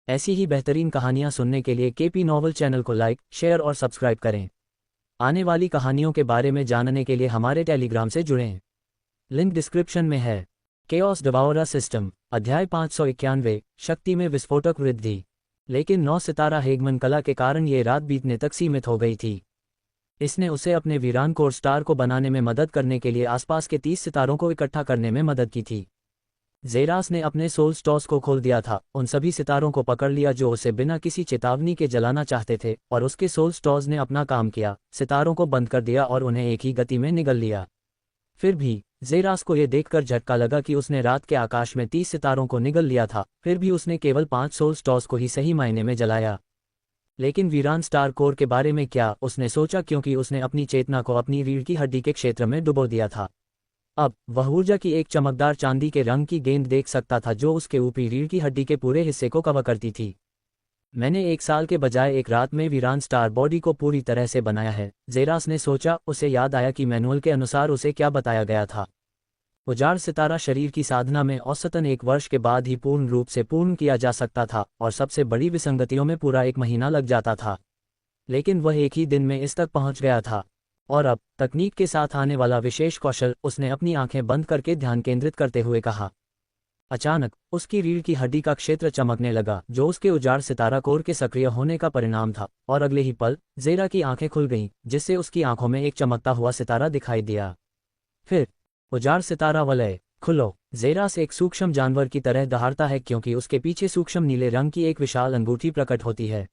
ऐसी ही बेहतरीन कहानियाँ सुनने के लिए केपी नॉवल चैनल को लाइक, शेयर और सब्सक्राइब करें। आने वाली कहानियों के बारे में जानने के लिए हमारे टेलीग्राम से जुड़ें। लिंक डिस्क्रिप्शन में है। केओस डिवाउरर सिस्टम, अध्याय 591, शक्ति में विस्फोटक वृद्धि। लेकिन 9 सितारा हेगमन कला के कारण ये रात बीतने तक सीमित हो गई थी। इसने उसे अपने वीरान कोर स्टार को बनाने में मदद करने के लिए आसपास के 30 सितारों को इकट्ठा करने में मदद की थी। ज़ेरास ने अपने सोल स्टॉर्स को खोल दिया था, उन सभी सितारों को पकड़ लिया जो उसे बिना किसी चेतावनी के जलाना चाहते थे, और उसके सोल स्टॉर्स ने अपना काम किया, सितारों को बंद कर दिया और उन्हें एक ही गति में निगल लिया। फिर भी ज़ेरास को यह देखकर झटका लगा कि उसने रात के आकाश में 30 सितारों को निगल लिया था, फिर भी उसने केवल 5 सोल स्टॉर्स को ही सही मायने में जलाया। लेकिन वीरान स्टार कोर के बारे में क्या, उसने सोचा, क्योंकि उसने अपनी चेतना को अपनी रीढ़ की हड्डी के क्षेत्र में डुबो दिया था। अब वह ऊर्जा की एक चमकदार चांदी के रंग की गेंद देख सकता था जो उसके ऊपरी रीढ़ की हड्डी के पूरे हिस्से को कवर करती थी। मैंने एक साल के बजाय एक रात में वीरान स्टार बॉडी को पूरी तरह से बनाया है, ज़ेरास ने सोचा। उसे याद आया कि मैनुअल के अनुसार उसे क्या बताया गया था। उजाड़ सितारा शरीर की साधना में औसतन 1 वर्ष के बाद ही पूर्ण रूप से पूर्ण किया जा सकता था, और सबसे बड़ी विसंगतियों में पूरा 1 महीना लग जाता था। लेकिन वह एक ही दिन में इस तक पहुंच गया था। और अब तकनीक के साथ आने वाला विशेष कौशल, उसने अपनी आंखें बंद करके ध्यान केंद्रित करते हुए कहा। अचानक उसकी रीढ़ की हड्डी का क्षेत्र चमकने लगा, जो उसके उजाड़ सितारा कोर के सक्रिय होने का परिणाम था, और अगले ही पल ज़ेरा की आंखें खुल गईं, जिससे उसकी आंखों में एक चमकता हुआ सितारा दिखाई दिया। फिर उजाड़ सितारा वलय खुलो। ज़ेरास एक सूक्ष्म जानवर की तरह दहाड़ता है, क्योंकि उसके पीछे सूक्ष्म नीले रंग की एक विशाल अंगूठी प्रकट होती है।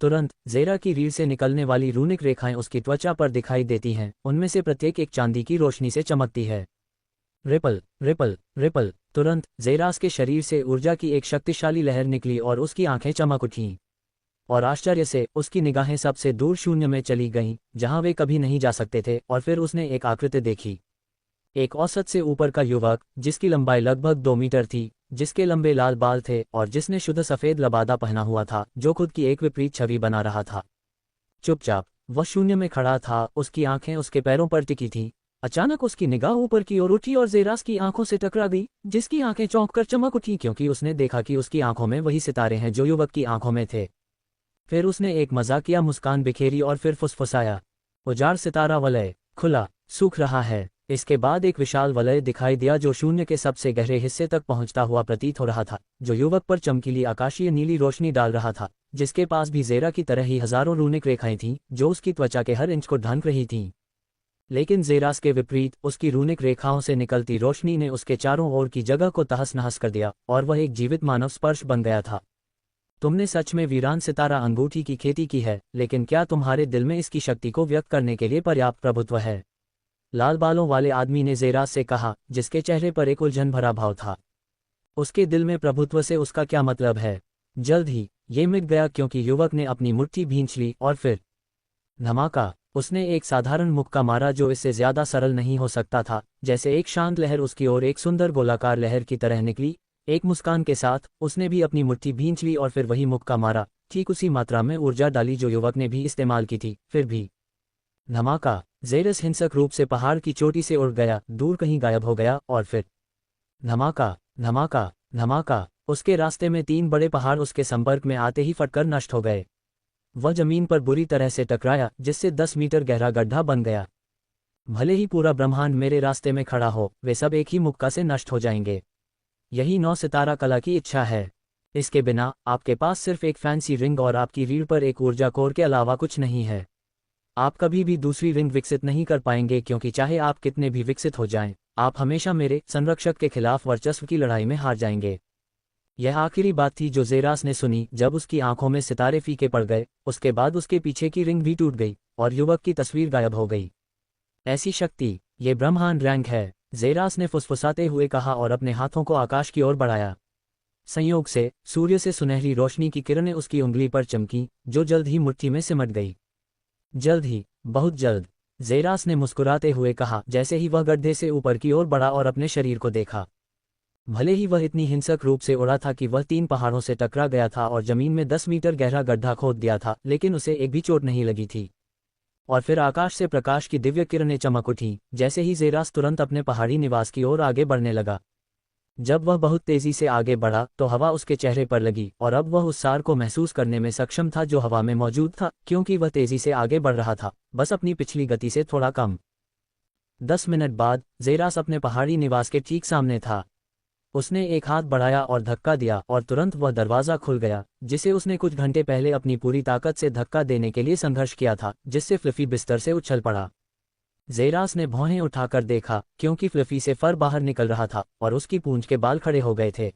तुरंत ज़ेरा की रीढ़ से निकलने वाली रूनिक रेखाएं उसकी त्वचा पर दिखाई देती हैं, उनमें से प्रत्येक एक चांदी की रोशनी से चमकती है। Ripple ripple ripple. तुरंत ज़ेरास के शरीर से ऊर्जा की एक शक्तिशाली लहर निकली और उसकी आंखें चमक उठीं। और आश्चर्य से उसकी निगाहें सबसे दूर शून्य में चली गईं, जहां वे कभी नहीं जा सकते थे, और फिर उसने एक आकृति देखी। एक औसत से ऊपर का युवक, जिसकी लंबाई लगभग 2 मीटर थी, जिसके लंबे लाल बाल थे और जिसने शुद्ध सफ़ेद लबादा पहना हुआ था, जो खुद की एक विपरीत छवि बना रहा था। चुपचाप वह शून्य में खड़ा था, उसकी आंखें उसके पैरों पर टिकी थीं। अचानक उसकी निगाह ऊपर की ओर उठी और ज़ेरास की आंखों से टकरा गई, जिसकी आंखें चौंक कर चमक उठी, क्योंकि उसने देखा कि उसकी आंखों में वही सितारे हैं जो युवक की आंखों में थे। फिर उसने एक मजाकिया मुस्कान बिखेरी और फिर फुसफुसाया, उजाड़ सितारा वलय खुला, सूख रहा है। इसके बाद एक विशाल वलय दिखाई दिया जो शून्य के सबसे गहरे हिस्से तक पहुंचता हुआ प्रतीत हो रहा था, जो युवक पर चमकीली आकाशीय नीली रोशनी डाल रहा था, जिसके पास भी ज़ेरा की तरह ही हजारों रूनिक रेखाएं थीं, जो उसकी त्वचा के हर इंच को ढंक रही थीं। लेकिन ज़ेरास के विपरीत, उसकी रूनिक रेखाओं से निकलती रोशनी ने उसके चारों ओर की जगह को तहस नहस कर दिया, और वह एक जीवित मानव स्पर्श बन गया था। तुमने सच में वीरान सितारा अंगूठी की खेती की है, लेकिन क्या तुम्हारे दिल में इसकी शक्ति को व्यक्त करने के लिए पर्याप्त प्रभुत्व है? लाल बालों वाले आदमी ने ज़ेरास से कहा, जिसके चेहरे पर एक उलझन भरा भाव था। उसके दिल में प्रभुत्व से उसका क्या मतलब है? जल्द ही ये मिट गया, क्योंकि युवक ने अपनी मुट्ठी भींच ली और फिर धमाका। उसने एक साधारण मुक्का मारा जो इससे ज्यादा सरल नहीं हो सकता था। जैसे एक शांत लहर उसकी ओर एक सुंदर गोलाकार लहर की तरह निकली। एक मुस्कान के साथ उसने भी अपनी मुट्ठी भींच ली और फिर वही मुक्का मारा, ठीक उसी मात्रा में ऊर्जा डाली जो युवक ने भी इस्तेमाल की थी। फिर भी धमाका। ज़ेरस हिंसक रूप से पहाड़ की चोटी से उड़ गया, दूर कहीं गायब हो गया, और फिर धमाका धमाका धमाका। उसके रास्ते में 3 बड़े पहाड़ उसके संपर्क में आते ही फटकर नष्ट हो गए। वह जमीन पर बुरी तरह से टकराया, जिससे 10 मीटर गहरा गड्ढा बन गया। भले ही पूरा ब्रह्मांड मेरे रास्ते में खड़ा हो, वे सब एक ही मुक्का से नष्ट हो जाएंगे। यही 9 सितारा कला की इच्छा है। इसके बिना आपके पास सिर्फ एक फैंसी रिंग और आपकी रीढ़ पर एक ऊर्जा कोर के अलावा कुछ नहीं है। आप कभी भी दूसरी रिंग विकसित नहीं कर पाएंगे, क्योंकि चाहे आप कितने भी विकसित हो जाएं, आप हमेशा मेरे संरक्षक के खिलाफ वर्चस्व की लड़ाई में हार जाएंगे। यह आखिरी बात थी जो ज़ेरास ने सुनी जब उसकी आंखों में सितारे फीके पड़ गए। उसके बाद उसके पीछे की रिंग भी टूट गई और युवक की तस्वीर गायब हो गई। ऐसी शक्ति, ये ब्रह्मांड रैंक है, ज़ेरास ने फुसफुसाते हुए कहा और अपने हाथों को आकाश की ओर बढ़ाया। संयोग से सूर्य से सुनहरी रोशनी की किरणें उसकी उंगली पर चमकी, जो जल्द ही मुट्ठी में सिमट गई। जल्द ही, बहुत जल्द, ज़ेरास ने मुस्कुराते हुए कहा, जैसे ही वह गड्ढे से ऊपर की ओर बढ़ा और अपने शरीर को देखा। भले ही वह इतनी हिंसक रूप से उड़ा था कि वह 3 पहाड़ों से टकरा गया था और जमीन में 10 मीटर गहरा गड्ढा खोद दिया था, लेकिन उसे एक भी चोट नहीं लगी थी। और फिर आकाश से प्रकाश की दिव्य किरणें चमक उठीं, जैसे ही ज़ेरास तुरंत अपने पहाड़ी निवास की ओर आगे बढ़ने लगा। जब वह बहुत तेजी से आगे बढ़ा तो हवा उसके चेहरे पर लगी और अब वह उस सार को महसूस करने में सक्षम था जो हवा में मौजूद था, क्योंकि वह तेजी से आगे बढ़ रहा था, बस अपनी पिछली गति से थोड़ा कम। 10 मिनट बाद जेरास अपने पहाड़ी निवास के ठीक सामने था। उसने एक हाथ बढ़ाया और धक्का दिया और तुरंत वह दरवाज़ा खुल गया, जिसे उसने कुछ घंटे पहले अपनी पूरी ताकत से धक्का देने के लिए संघर्ष किया था, जिससे फ्लफी बिस्तर से उछल पड़ा। जेरास ने भौहें उठाकर देखा, क्योंकि फ्लफी से फर बाहर निकल रहा था और उसकी पूंछ के बाल खड़े हो गए थे।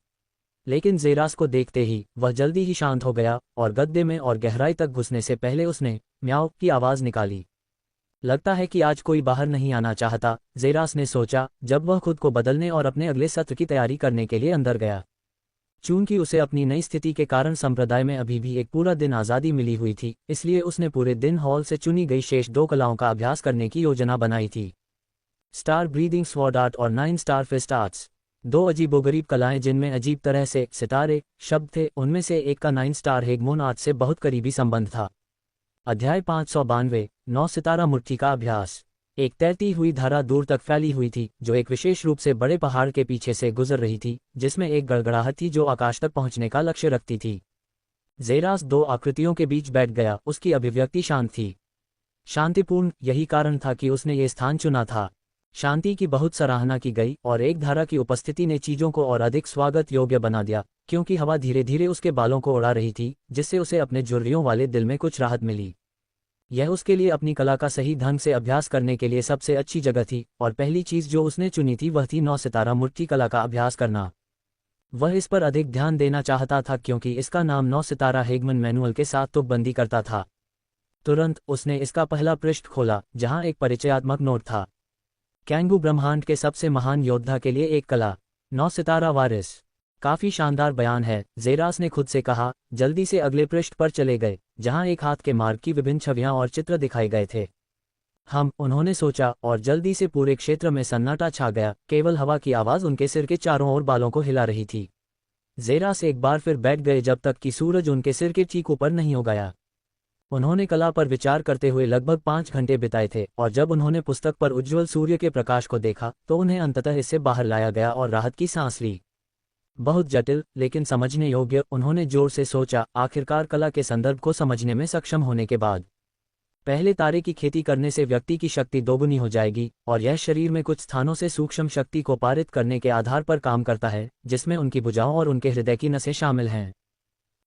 लेकिन जेरास को देखते ही वह जल्दी ही शांत हो गया और गद्दे में और गहराई तक घुसने से पहले उसने म्याऊ की आवाज़ निकाली। लगता है कि आज कोई बाहर नहीं आना चाहता, जेरास ने सोचा जब वह खुद को बदलने और अपने अगले सत्र की तैयारी करने के लिए अंदर गया। चूंकि उसे अपनी नई स्थिति के कारण संप्रदाय में अभी भी एक पूरा दिन आज़ादी मिली हुई थी, इसलिए उसने पूरे दिन हॉल से चुनी गई शेष 2 कलाओं का अभ्यास करने की योजना बनाई थी। स्टार ब्रीदिंग स्वॉर्ड आर्ट और 9 स्टार फिस्ट आर्ट्स, 2 अजीबोगरीब कलाएं जिनमें अजीब तरह से सितारे शब्द थे। उनमें से एक का 9 स्टार हेगमोन आर्ट से बहुत करीबी संबंध था। अध्याय 592, 9 सितारा मुट्ठी का अभ्यास। एक तैरती हुई धारा दूर तक फैली हुई थी, जो एक विशेष रूप से बड़े पहाड़ के पीछे से गुजर रही थी, जिसमें एक गड़गड़ाहट थी जो आकाश तक पहुंचने का लक्ष्य रखती थी। जेरास 2 आकृतियों के बीच बैठ गया, उसकी अभिव्यक्ति शांत थी, शांतिपूर्ण। यही कारण था कि उसने ये स्थान चुना था। शांति की बहुत सराहना की गई और एक धारा की उपस्थिति ने चीजों को और अधिक स्वागत योग्य बना दिया, क्योंकि हवा धीरे धीरे उसके बालों को उड़ा रही थी, जिससे उसे अपने झुर्रियों वाले दिल में कुछ राहत मिली। यह उसके लिए अपनी कला का सही ढंग से अभ्यास करने के लिए सबसे अच्छी जगह थी, और पहली चीज जो उसने चुनी थी वह थी 9 सितारा मुट्ठी कला का अभ्यास करना। वह इस पर अधिक ध्यान देना चाहता था क्योंकि इसका नाम 9 सितारा हेगमन मैनुअल के साथ तुकबंदी करता था। तुरंत उसने इसका पहला पृष्ठ खोला, जहां एक परिचयात्मक नोट था। कैंगू ब्रह्मांड के सबसे महान योद्धा के लिए एक कला, 9 सितारा वारिस। काफी शानदार बयान है, जेरास ने खुद से कहा। जल्दी से अगले पृष्ठ पर चले गए, जहां एक हाथ के मार्ग की विभिन्न छवियां और चित्र दिखाए गए थे। उन्होंने सोचा, और जल्दी से पूरे क्षेत्र में सन्नाटा छा गया, केवल हवा की आवाज उनके सिर के चारों ओर बालों को हिला रही थी। जेरास एक बार फिर बैठ गए जब तक कि सूरज उनके सिर के ठीक ऊपर नहीं हो गया। उन्होंने कला पर विचार करते हुए लगभग 5 घंटे बिताए थे, और जब उन्होंने पुस्तक पर उज्ज्वल सूर्य के प्रकाश को देखा तो उन्हें अंततः इससे बाहर लाया गया और राहत की सांस ली। बहुत जटिल लेकिन समझने योग्य, उन्होंने जोर से सोचा, आखिरकार कला के संदर्भ को समझने में सक्षम होने के बाद। पहले तारे की खेती करने से व्यक्ति की शक्ति दोगुनी हो जाएगी, और यह शरीर में कुछ स्थानों से सूक्ष्म शक्ति को पारित करने के आधार पर काम करता है, जिसमें उनकी भुजाओं और उनके हृदय की नसें शामिल हैं।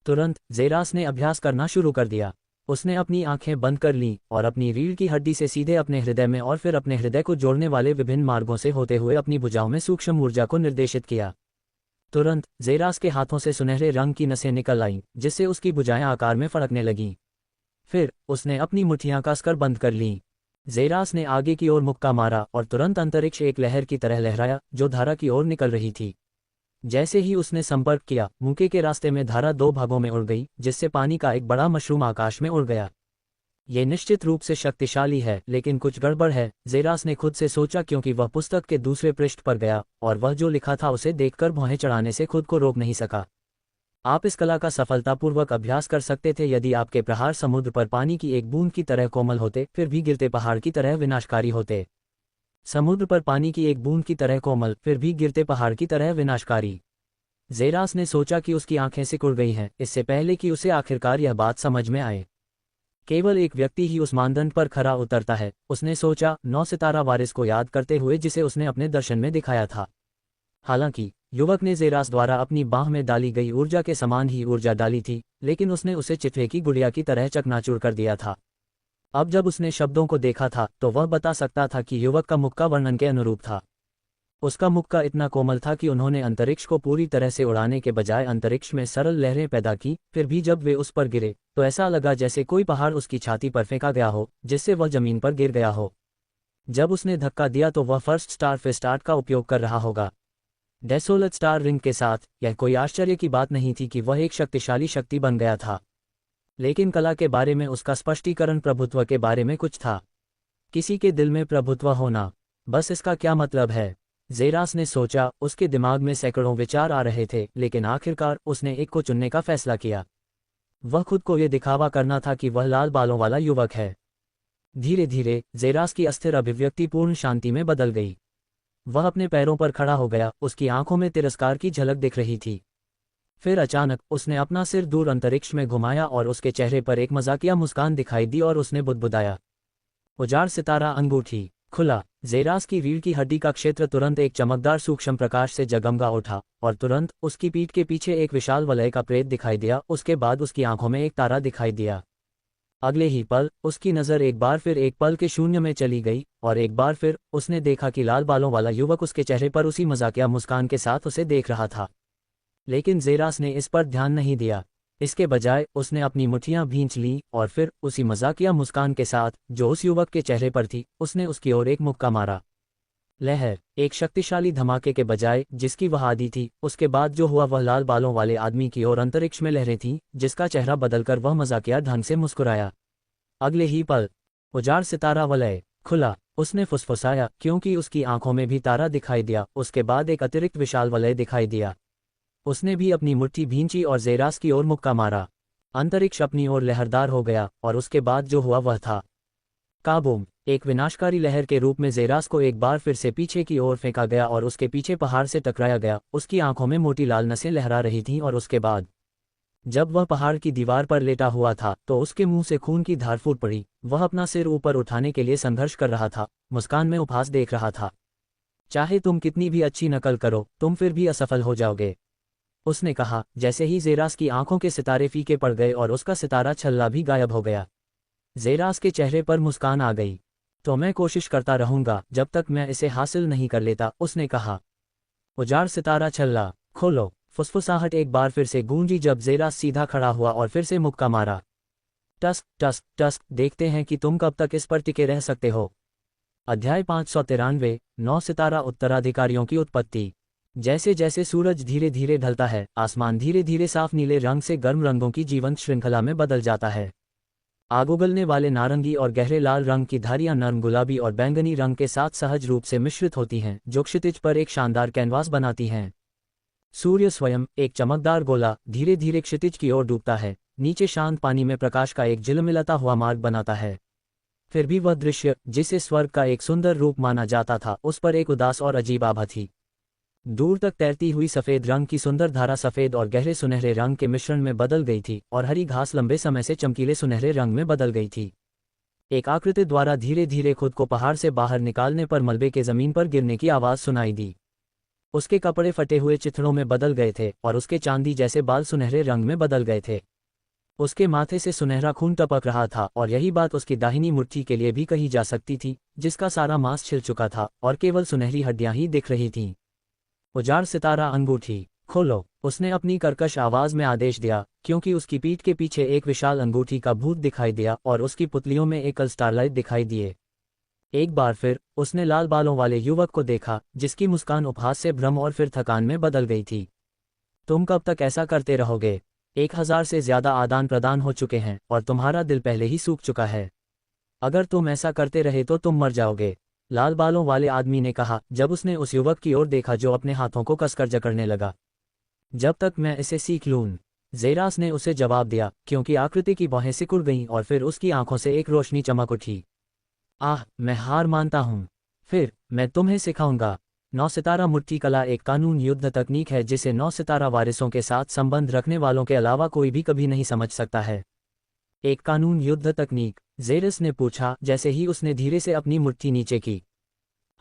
तुरंत जेरास ने अभ्यास करना शुरू कर दिया। उसने अपनी आंखें बंद कर लीं और अपनी रीढ़ की हड्डी से सीधे अपने हृदय में और फिर अपने हृदय को जोड़ने वाले विभिन्न मार्गों से होते हुए अपनी भुजाओं में सूक्ष्म ऊर्जा को निर्देशित किया। तुरंत जेरास के हाथों से सुनहरे रंग की नसें निकल आईं, जिससे उसकी भुजाएं आकार में फड़कने लगीं। फिर उसने अपनी मुट्ठियां कसकर बंद कर लीं। जेरास ने आगे की ओर मुक्का मारा और तुरंत अंतरिक्ष एक लहर की तरह लहराया, जो धारा की ओर निकल रही थी। जैसे ही उसने संपर्क किया, मुक्के के रास्ते में धारा 2 भागों में उड़ गई, जिससे पानी का एक बड़ा मशरूम आकाश में उड़ गया। ये निश्चित रूप से शक्तिशाली है, लेकिन कुछ गड़बड़ है, जेरास ने खुद से सोचा, क्योंकि वह पुस्तक के दूसरे पृष्ठ पर गया और वह जो लिखा था उसे देखकर भौहें चढ़ाने से खुद को रोक नहीं सका। आप इस कला का सफलतापूर्वक अभ्यास कर सकते थे यदि आपके प्रहार समुद्र पर पानी की एक बूंद की तरह कोमल होते, फिर भी गिरते पहाड़ की तरह विनाशकारी होते। समुद्र पर पानी की एक बूंद की तरह कोमल, फिर भी गिरते पहाड़ की तरह विनाशकारी। जेरास ने सोचा कि उसकी आंखें सिकुड़ गई हैं, इससे पहले कि उसे आखिरकार यह बात समझ में आए। केवल एक व्यक्ति ही उस मानदंड पर खरा उतरता है, उसने सोचा, 9 सितारा वारिस को याद करते हुए जिसे उसने अपने दर्शन में दिखाया था। हालांकि युवक ने जेरास द्वारा अपनी बाह में डाली गई ऊर्जा के समान ही ऊर्जा डाली थी, लेकिन उसने उसे चित्रे की गुड़िया की तरह चकनाचूर कर दिया था। अब जब उसने शब्दों को देखा था तो वह बता सकता था कि युवक का मुक्का वर्णन के अनुरूप था। उसका मुक्का इतना कोमल था कि उन्होंने अंतरिक्ष को पूरी तरह से उड़ाने के बजाय अंतरिक्ष में सरल लहरें पैदा की। फिर भी जब वे उस पर गिरे तो ऐसा लगा जैसे कोई पहाड़ उसकी छाती पर फेंका गया हो, जिससे वह जमीन पर गिर गया हो। जब उसने धक्का दिया तो वह फर्स्ट स्टार फिस्ट आर्ट का उपयोग कर रहा होगा, डेसोलेट स्टार रिंग के साथ। यह कोई आश्चर्य की बात नहीं थी कि वह एक शक्तिशाली शक्ति बन गया था, लेकिन कला के बारे में उसका स्पष्टीकरण प्रभुत्व के बारे में कुछ था। किसी के दिल में प्रभुत्व होना, बस इसका क्या मतलब है? जेरास ने सोचा। उसके दिमाग में सैकड़ों विचार आ रहे थे, लेकिन आखिरकार उसने एक को चुनने का फैसला किया। वह खुद को यह दिखावा करना था कि वह लाल बालों वाला युवक है। धीरे धीरे जेरास की अस्थिर अभिव्यक्ति पूर्ण शांति में बदल गई। वह अपने पैरों पर खड़ा हो गया, उसकी आंखों में तिरस्कार की झलक दिख रही थी। फिर अचानक उसने अपना सिर दूर अंतरिक्ष में घुमाया और उसके चेहरे पर एक मजाकिया मुस्कान दिखाई दी और उसने बुदबुदाया, उजाड़ सितारा अंगूठी। खुला। जेरास की रीढ़ की हड्डी का क्षेत्र तुरंत एक चमकदार सूक्ष्म प्रकाश से जगमगा उठा और तुरंत उसकी पीठ के पीछे एक विशाल वलय का प्रेत दिखाई दिया। उसके बाद उसकी आंखों में एक तारा दिखाई दिया। अगले ही पल उसकी नज़र एक बार फिर एक पल के शून्य में चली गई और एक बार फिर उसने देखा कि लाल बालों वाला युवक उसके चेहरे पर उसी मजाकिया मुस्कान के साथ उसे देख रहा था। लेकिन जेरास ने इस पर ध्यान नहीं दिया। इसके बजाय उसने अपनी मुट्ठियां भींच लीं और फिर उसी मजाकिया मुस्कान के साथ जो उस युवक के चेहरे पर थी, उसने उसकी ओर एक मुक्का मारा। लहर, एक शक्तिशाली धमाके के बजाय जिसकी वह आदी थी, उसके बाद जो हुआ वह लाल बालों वाले आदमी की ओर अंतरिक्ष में लहरें थीं, जिसका चेहरा बदलकर वह मजाकिया ढंग से मुस्कुराया। अगले ही पल उजाड़ सितारा वलय खुला। उसने फुसफुसाया क्योंकि उसकी आंखों में भी तारा दिखाई दिया। उसके बाद एक अतिरिक्त विशाल वलय दिखाई दिया। उसने भी अपनी मुट्ठी भींची और जेरास की ओर मुक्का मारा। अंतरिक्ष अपनी ओर लहरदार हो गया और उसके बाद जो हुआ वह था काबूम। एक विनाशकारी लहर के रूप में जेरास को एक बार फिर से पीछे की ओर फेंका गया और उसके पीछे पहाड़ से टकराया गया। उसकी आंखों में मोटी लाल नसें लहरा रही थीं और उसके बाद जब वह पहाड़ की दीवार पर लेटा हुआ था तो उसके मुंह से खून की धार फूट पड़ी। वह अपना सिर ऊपर उठाने के लिए संघर्ष कर रहा था, मुस्कान में उपहास देख रहा था। चाहे तुम कितनी भी अच्छी नकल करो, तुम फिर भी असफल हो जाओगे, उसने कहा। जैसे ही जेरास की आंखों के सितारे फीके पड़ गए और उसका सितारा छल्ला भी गायब हो गया, जेरास के चेहरे पर मुस्कान आ गई। तो मैं कोशिश करता रहूंगा जब तक मैं इसे हासिल नहीं कर लेता, उसने कहा। उजाड़ सितारा छल्ला खोलो। फुसफुसाहट एक बार फिर से गूंजी जब जेरास सीधा खड़ा हुआ और फिर से मुक्का मारा। टस्क टस्क टस्क, देखते हैं कि तुम कब तक इस पर टिके रह सकते हो। अध्याय 593 9 सितारा उत्तराधिकारियों की उत्पत्ति। जैसे जैसे सूरज धीरे धीरे ढलता है, आसमान धीरे धीरे साफ नीले रंग से गर्म रंगों की जीवंत श्रृंखला में बदल जाता है। आग उगलने वाले नारंगी और गहरे लाल रंग की धारियां नर्म गुलाबी और बैंगनी रंग के साथ सहज रूप से मिश्रित होती हैं, जो क्षितिज पर एक शानदार कैनवास बनाती हैं। सूर्य स्वयं, एक चमकदार गोला, धीरे धीरे क्षितिज की ओर डूबता है, नीचे शांत पानी में प्रकाश का एक झिलमिलाता हुआ मार्ग बनाता है। फिर भी वह दृश्य, जिसे स्वर्ग का एक सुंदर रूप माना जाता था, उस पर एक उदास और अजीब आभा थी। दूर तक तैरती हुई सफ़ेद रंग की सुंदर धारा सफ़ेद और गहरे सुनहरे रंग के मिश्रण में बदल गई थी और हरी घास लंबे समय से चमकीले सुनहरे रंग में बदल गई थी। एक आकृति द्वारा धीरे धीरे खुद को पहाड़ से बाहर निकालने पर मलबे के ज़मीन पर गिरने की आवाज़ सुनाई दी। उसके कपड़े फटे हुए चिथड़ों में बदल गए थे और उसके चांदी जैसे बाल सुनहरे रंग में बदल गए थे। उसके माथे से सुनहरा खून टपक रहा था और यही बात उसकी दाहिनी मुट्ठी के लिए भी कही जा सकती थी, जिसका सारा मांस छिल चुका था और केवल सुनहरी हड्डियां ही दिख रही थीं। उजाड़ सितारा अंगूठी खोलो, उसने अपनी कर्कश आवाज में आदेश दिया, क्योंकि उसकी पीठ के पीछे एक विशाल अंगूठी का भूत दिखाई दिया और उसकी पुतलियों में एकल स्टारलाइट दिखाई दिए। एक बार फिर उसने लाल बालों वाले युवक को देखा, जिसकी मुस्कान उपहास से भ्रम और फिर थकान में बदल गई थी। तुम कब तक ऐसा करते रहोगे? 1000 से ज्यादा आदान प्रदान हो चुके हैं और तुम्हारा दिल पहले ही सूख चुका है। अगर तुम ऐसा करते रहे तो तुम मर जाओगे, लाल बालों वाले आदमी ने कहा, जब उसने उस युवक की ओर देखा जो अपने हाथों को कसकर जकड़ने लगा। जब तक मैं इसे सीख लूं, जेरास ने उसे जवाब दिया, क्योंकि आकृति की बाहें सिकुड़ गईं और फिर उसकी आंखों से एक रोशनी चमक उठी। आह, मैं हार मानता हूं। फिर मैं तुम्हें सिखाऊंगा। 9 सितारा मुट्ठी कला एक कानून युद्ध तकनीक है जिसे 9 सितारा वारिसों के साथ संबंध रखने वालों के अलावा कोई भी कभी नहीं समझ सकता है। एक कानून युद्ध तकनीक? जेरस ने पूछा, जैसे ही उसने धीरे से अपनी मुट्ठी नीचे की।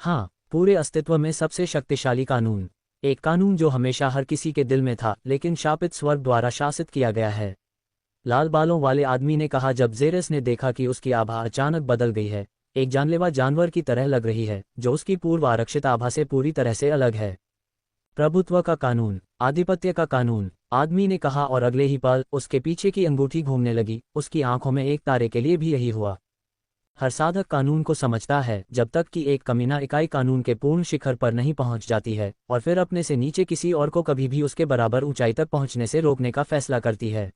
हाँ, पूरे अस्तित्व में सबसे शक्तिशाली कानून। एक कानून जो हमेशा हर किसी के दिल में था, लेकिन शापित स्वर्ग द्वारा शासित किया गया है, लाल बालों वाले आदमी ने कहा जब जेरस ने देखा कि उसकी आभा अचानक बदल गई है, एक जानलेवा जानवर की तरह लग रही है, जो उसकी पूर्व आरक्षित आभा से पूरी तरह से अलग है। प्रभुत्व का कानून, आधिपत्य का कानून, आदमी ने कहा और अगले ही पल उसके पीछे की अंगूठी घूमने लगी। उसकी आंखों में एक तारे के लिए भी यही हुआ। हर साधक कानून को समझता है जब तक कि एक कमीना इकाई कानून के पूर्ण शिखर पर नहीं पहुंच जाती है और फिर अपने से नीचे किसी और को कभी भी उसके बराबर ऊंचाई तक पहुंचने से रोकने का फैसला करती है।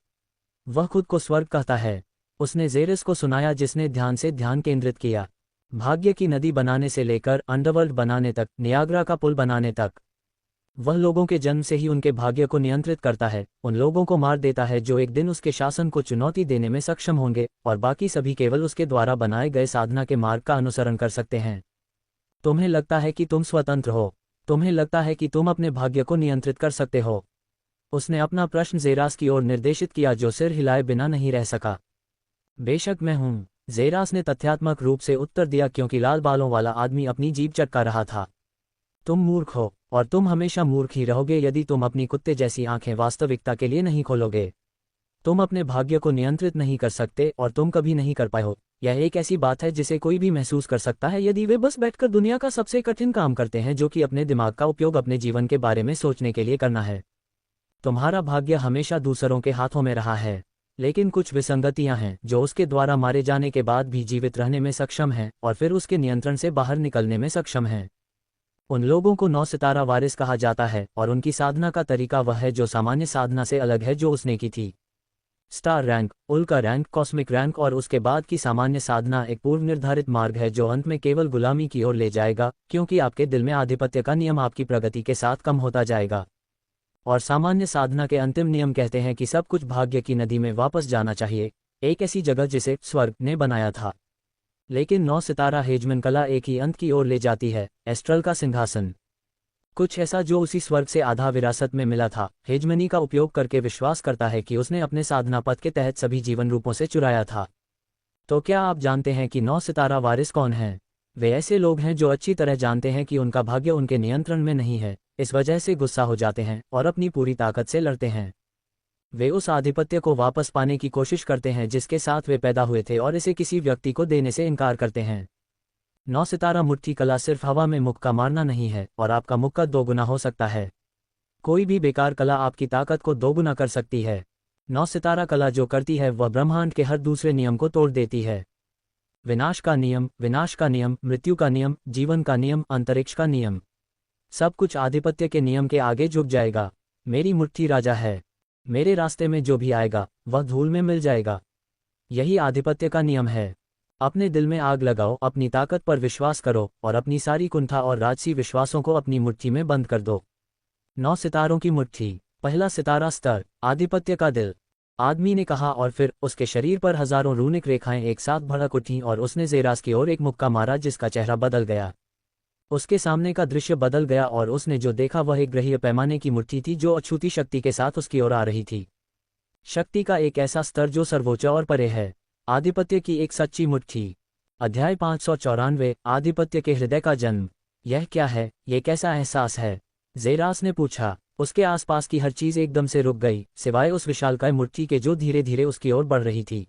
वह खुद को स्वर्ग कहता है, उसने जेरस को सुनाया जिसने ध्यान से ध्यान केंद्रित किया। भाग्य की नदी बनाने से लेकर अंडरवर्ल्ड बनाने तक, नियाग्रा का पुल बनाने तक, वह लोगों के जन्म से ही उनके भाग्य को नियंत्रित करता है। उन लोगों को मार देता है जो एक दिन उसके शासन को चुनौती देने में सक्षम होंगे, और बाकी सभी केवल उसके द्वारा बनाए गए साधना के मार्ग का अनुसरण कर सकते हैं। तुम्हें लगता है कि तुम स्वतंत्र हो, तुम्हें लगता है कि तुम अपने भाग्य को नियंत्रित कर सकते हो। उसने अपना प्रश्न ज़ेरास की ओर निर्देशित किया, जो सिर हिलाए बिना नहीं रह सका। बेशक मैं हूँ, ज़ेरास ने तथ्यात्मक रूप से उत्तर दिया, क्योंकि लाल बालों वाला आदमी अपनी जीभ चटका रहा था। तुम मूर्ख हो, और तुम हमेशा मूर्ख ही रहोगे यदि तुम अपनी कुत्ते जैसी आंखें वास्तविकता के लिए नहीं खोलोगे। तुम अपने भाग्य को नियंत्रित नहीं कर सकते, और तुम कभी नहीं कर पाए हो। यह एक ऐसी बात है जिसे कोई भी महसूस कर सकता है यदि वे बस बैठकर दुनिया का सबसे कठिन काम करते हैं, जो कि अपने दिमाग का उपयोग अपने जीवन के बारे में सोचने के लिए करना है। तुम्हारा भाग्य हमेशा दूसरों के हाथों में रहा है, लेकिन कुछ विसंगतियां हैं जो उसके द्वारा मारे जाने के बाद भी जीवित रहने में सक्षम हैं और फिर उसके नियंत्रण से बाहर निकलने में सक्षम हैं। उन लोगों को 9 सितारा वारिस कहा जाता है, और उनकी साधना का तरीका वह है जो सामान्य साधना से अलग है जो उसने की थी। स्टार रैंक, उल्का रैंक, कॉस्मिक रैंक और उसके बाद की सामान्य साधना एक पूर्व निर्धारित मार्ग है जो अंत में केवल गुलामी की ओर ले जाएगा, क्योंकि आपके दिल में आधिपत्य का नियम आपकी प्रगति के साथ कम होता जाएगा। और सामान्य साधना के अंतिम नियम कहते हैं कि सब कुछ भाग्य की नदी में वापस जाना चाहिए, एक ऐसी जगह जिसे स्वर्ग ने बनाया था। लेकिन 9 सितारा हेजमन कला एक ही अंत की ओर ले जाती है, एस्ट्रल का सिंहासन। कुछ ऐसा जो उसी स्वर्ग से आधा विरासत में मिला था, हेजमनी का उपयोग करके विश्वास करता है कि उसने अपने साधना पथ के तहत सभी जीवन रूपों से चुराया था। तो क्या आप जानते हैं कि 9 सितारा वारिस कौन हैं? वे ऐसे लोग हैं जो अच्छी तरह जानते हैं कि उनका भाग्य उनके नियंत्रण में नहीं है, इस वजह से गुस्सा हो जाते हैं और अपनी पूरी ताकत से लड़ते हैं। वे उस आधिपत्य को वापस पाने की कोशिश करते हैं जिसके साथ वे पैदा हुए थे और इसे किसी व्यक्ति को देने से इनकार करते हैं। 9 सितारा मुट्ठी कला सिर्फ हवा में मुक्का मारना नहीं है, और आपका मुक्का दोगुना हो सकता है। कोई भी बेकार कला आपकी ताकत को दोगुना कर सकती है। 9 सितारा कला जो करती है वह ब्रह्मांड के हर दूसरे नियम को तोड़ देती है। विनाश का नियम, विनाश का नियम, मृत्यु का नियम, जीवन का नियम, अंतरिक्ष का नियम, सब कुछ आधिपत्य के नियम के आगे झुक जाएगा। मेरी मुट्ठी राजा है, मेरे रास्ते में जो भी आएगा वह धूल में मिल जाएगा। यही आधिपत्य का नियम है। अपने दिल में आग लगाओ, अपनी ताकत पर विश्वास करो और अपनी सारी कुंठा और राजसी विश्वासों को अपनी मुट्ठी में बंद कर दो। 9 सितारों की मुट्ठी। पहला सितारा स्तर, आधिपत्य का दिल। आदमी ने कहा, और फिर उसके शरीर पर हजारों रूनिक रेखाएं एक साथ भड़क उठीं और उसने ज़ेरास की ओर एक मुक्का मारा जिसका चेहरा बदल गया। उसके सामने का दृश्य बदल गया और उसने जो देखा वह एक ग्रहीय पैमाने की मुट्ठी थी जो अछूती शक्ति के साथ उसकी ओर आ रही थी। शक्ति का एक ऐसा स्तर जो सर्वोच्च और परे है। आधिपत्य की एक सच्ची मुट्ठी। अध्याय 594, आधिपत्य के हृदय का जन्म। यह क्या है? ये कैसा एहसास है? ज़ेरास ने पूछा। उसके आसपास की हर चीज एकदम से रुक गई, सिवाय उस विशालकाय मुट्ठी के जो धीरे धीरे उसकी ओर बढ़ रही थी।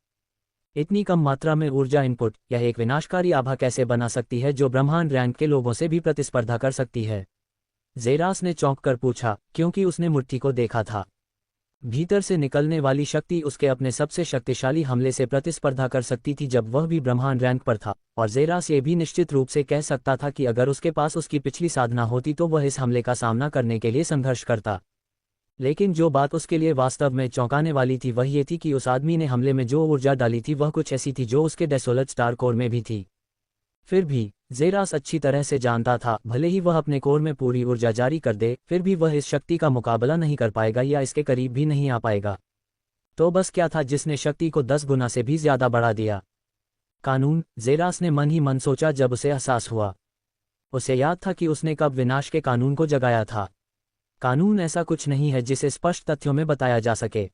इतनी कम मात्रा में ऊर्जा इनपुट, यह एक विनाशकारी आभा कैसे बना सकती है जो ब्रह्मांड रैंक के लोगों से भी प्रतिस्पर्धा कर सकती है? ज़ेरास ने चौंक कर पूछा, क्योंकि उसने मुट्ठी को देखा था। भीतर से निकलने वाली शक्ति उसके अपने सबसे शक्तिशाली हमले से प्रतिस्पर्धा कर सकती थी जब वह भी ब्रह्मांड रैंक पर था, और ज़ेरास ये भी निश्चित रूप से कह सकता था कि अगर उसके पास उसकी पिछली साधना होती तो वह इस हमले का सामना करने के लिए संघर्ष करता। लेकिन जो बात उसके लिए वास्तव में चौंकाने वाली थी वह ये थी कि उस आदमी ने हमले में जो ऊर्जा डाली थी वह कुछ ऐसी थी जो उसके डेसोलेट स्टार कोर में भी थी। फिर भी ज़ेरास अच्छी तरह से जानता था, भले ही वह अपने कोर में पूरी ऊर्जा जारी कर दे, फिर भी वह इस शक्ति का मुकाबला नहीं कर पाएगा या इसके करीब भी नहीं आ पाएगा। तो बस क्या था जिसने शक्ति को 10 गुना से भी ज्यादा बढ़ा दिया? कानून। ज़ेरास ने मन ही मन सोचा जब उसे एहसास हुआ। उसे याद था कि उसने कब विनाश के कानून को जगाया था। कानून ऐसा कुछ नहीं है जिसे स्पष्ट तथ्यों में बताया जा सके।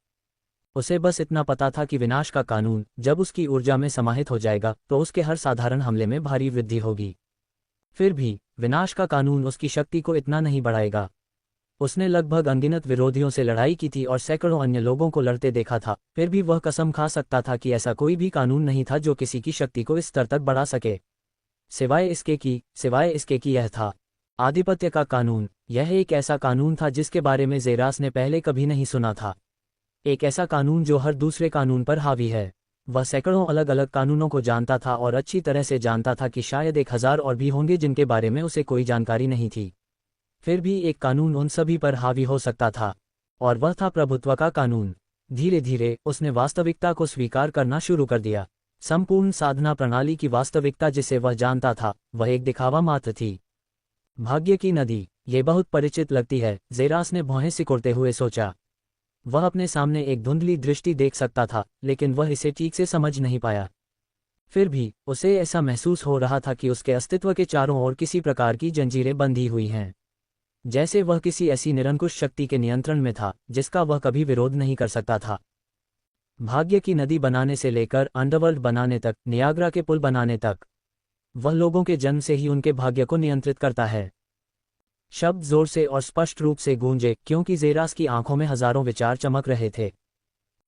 उसे बस इतना पता था कि विनाश का कानून जब उसकी ऊर्जा में समाहित हो जाएगा तो उसके हर साधारण हमले में भारी वृद्धि होगी। फिर भी विनाश का कानून उसकी शक्ति को इतना नहीं बढ़ाएगा। उसने लगभग अनगिनत विरोधियों से लड़ाई की थी और सैकड़ों अन्य लोगों को लड़ते देखा था, फिर भी वह कसम खा सकता था कि ऐसा कोई भी कानून नहीं था जो किसी की शक्ति को इस स्तर तक बढ़ा सके। सिवाय इसके कि यह था आधिपत्य का कानून। यह एक ऐसा कानून था जिसके बारे में ज़ेरास ने पहले कभी नहीं सुना था। एक ऐसा कानून जो हर दूसरे कानून पर हावी है। वह सैकड़ों अलग अलग कानूनों को जानता था और अच्छी तरह से जानता था कि शायद 1000 और भी होंगे जिनके बारे में उसे कोई जानकारी नहीं थी। फिर भी एक कानून उन सभी पर हावी हो सकता था, और वह था प्रभुत्व का कानून। धीरे धीरे उसने वास्तविकता को स्वीकार करना शुरू कर दिया। संपूर्ण साधना प्रणाली की वास्तविकता जिसे वह जानता था वह एक दिखावा मात्र थी। भाग्य की नदी, ये बहुत परिचित लगती है, ज़ेरास ने भौहें सिकोड़ते हुए सोचा। वह अपने सामने एक धुंधली दृष्टि देख सकता था, लेकिन वह इसे ठीक से समझ नहीं पाया। फिर भी उसे ऐसा महसूस हो रहा था कि उसके अस्तित्व के चारों ओर किसी प्रकार की जंजीरें बंधी हुई हैं, जैसे वह किसी ऐसी निरंकुश शक्ति के नियंत्रण में था जिसका वह कभी विरोध नहीं कर सकता था। भाग्य की नदी बनाने से लेकर अंडरवर्ल्ड बनाने तक, नियाग्रा के पुल बनाने तक, वह लोगों के जन्म से ही उनके भाग्य को नियंत्रित करता है। शब्द जोर से और स्पष्ट रूप से गूंजे क्योंकि ज़ेरास की आंखों में हजारों विचार चमक रहे थे।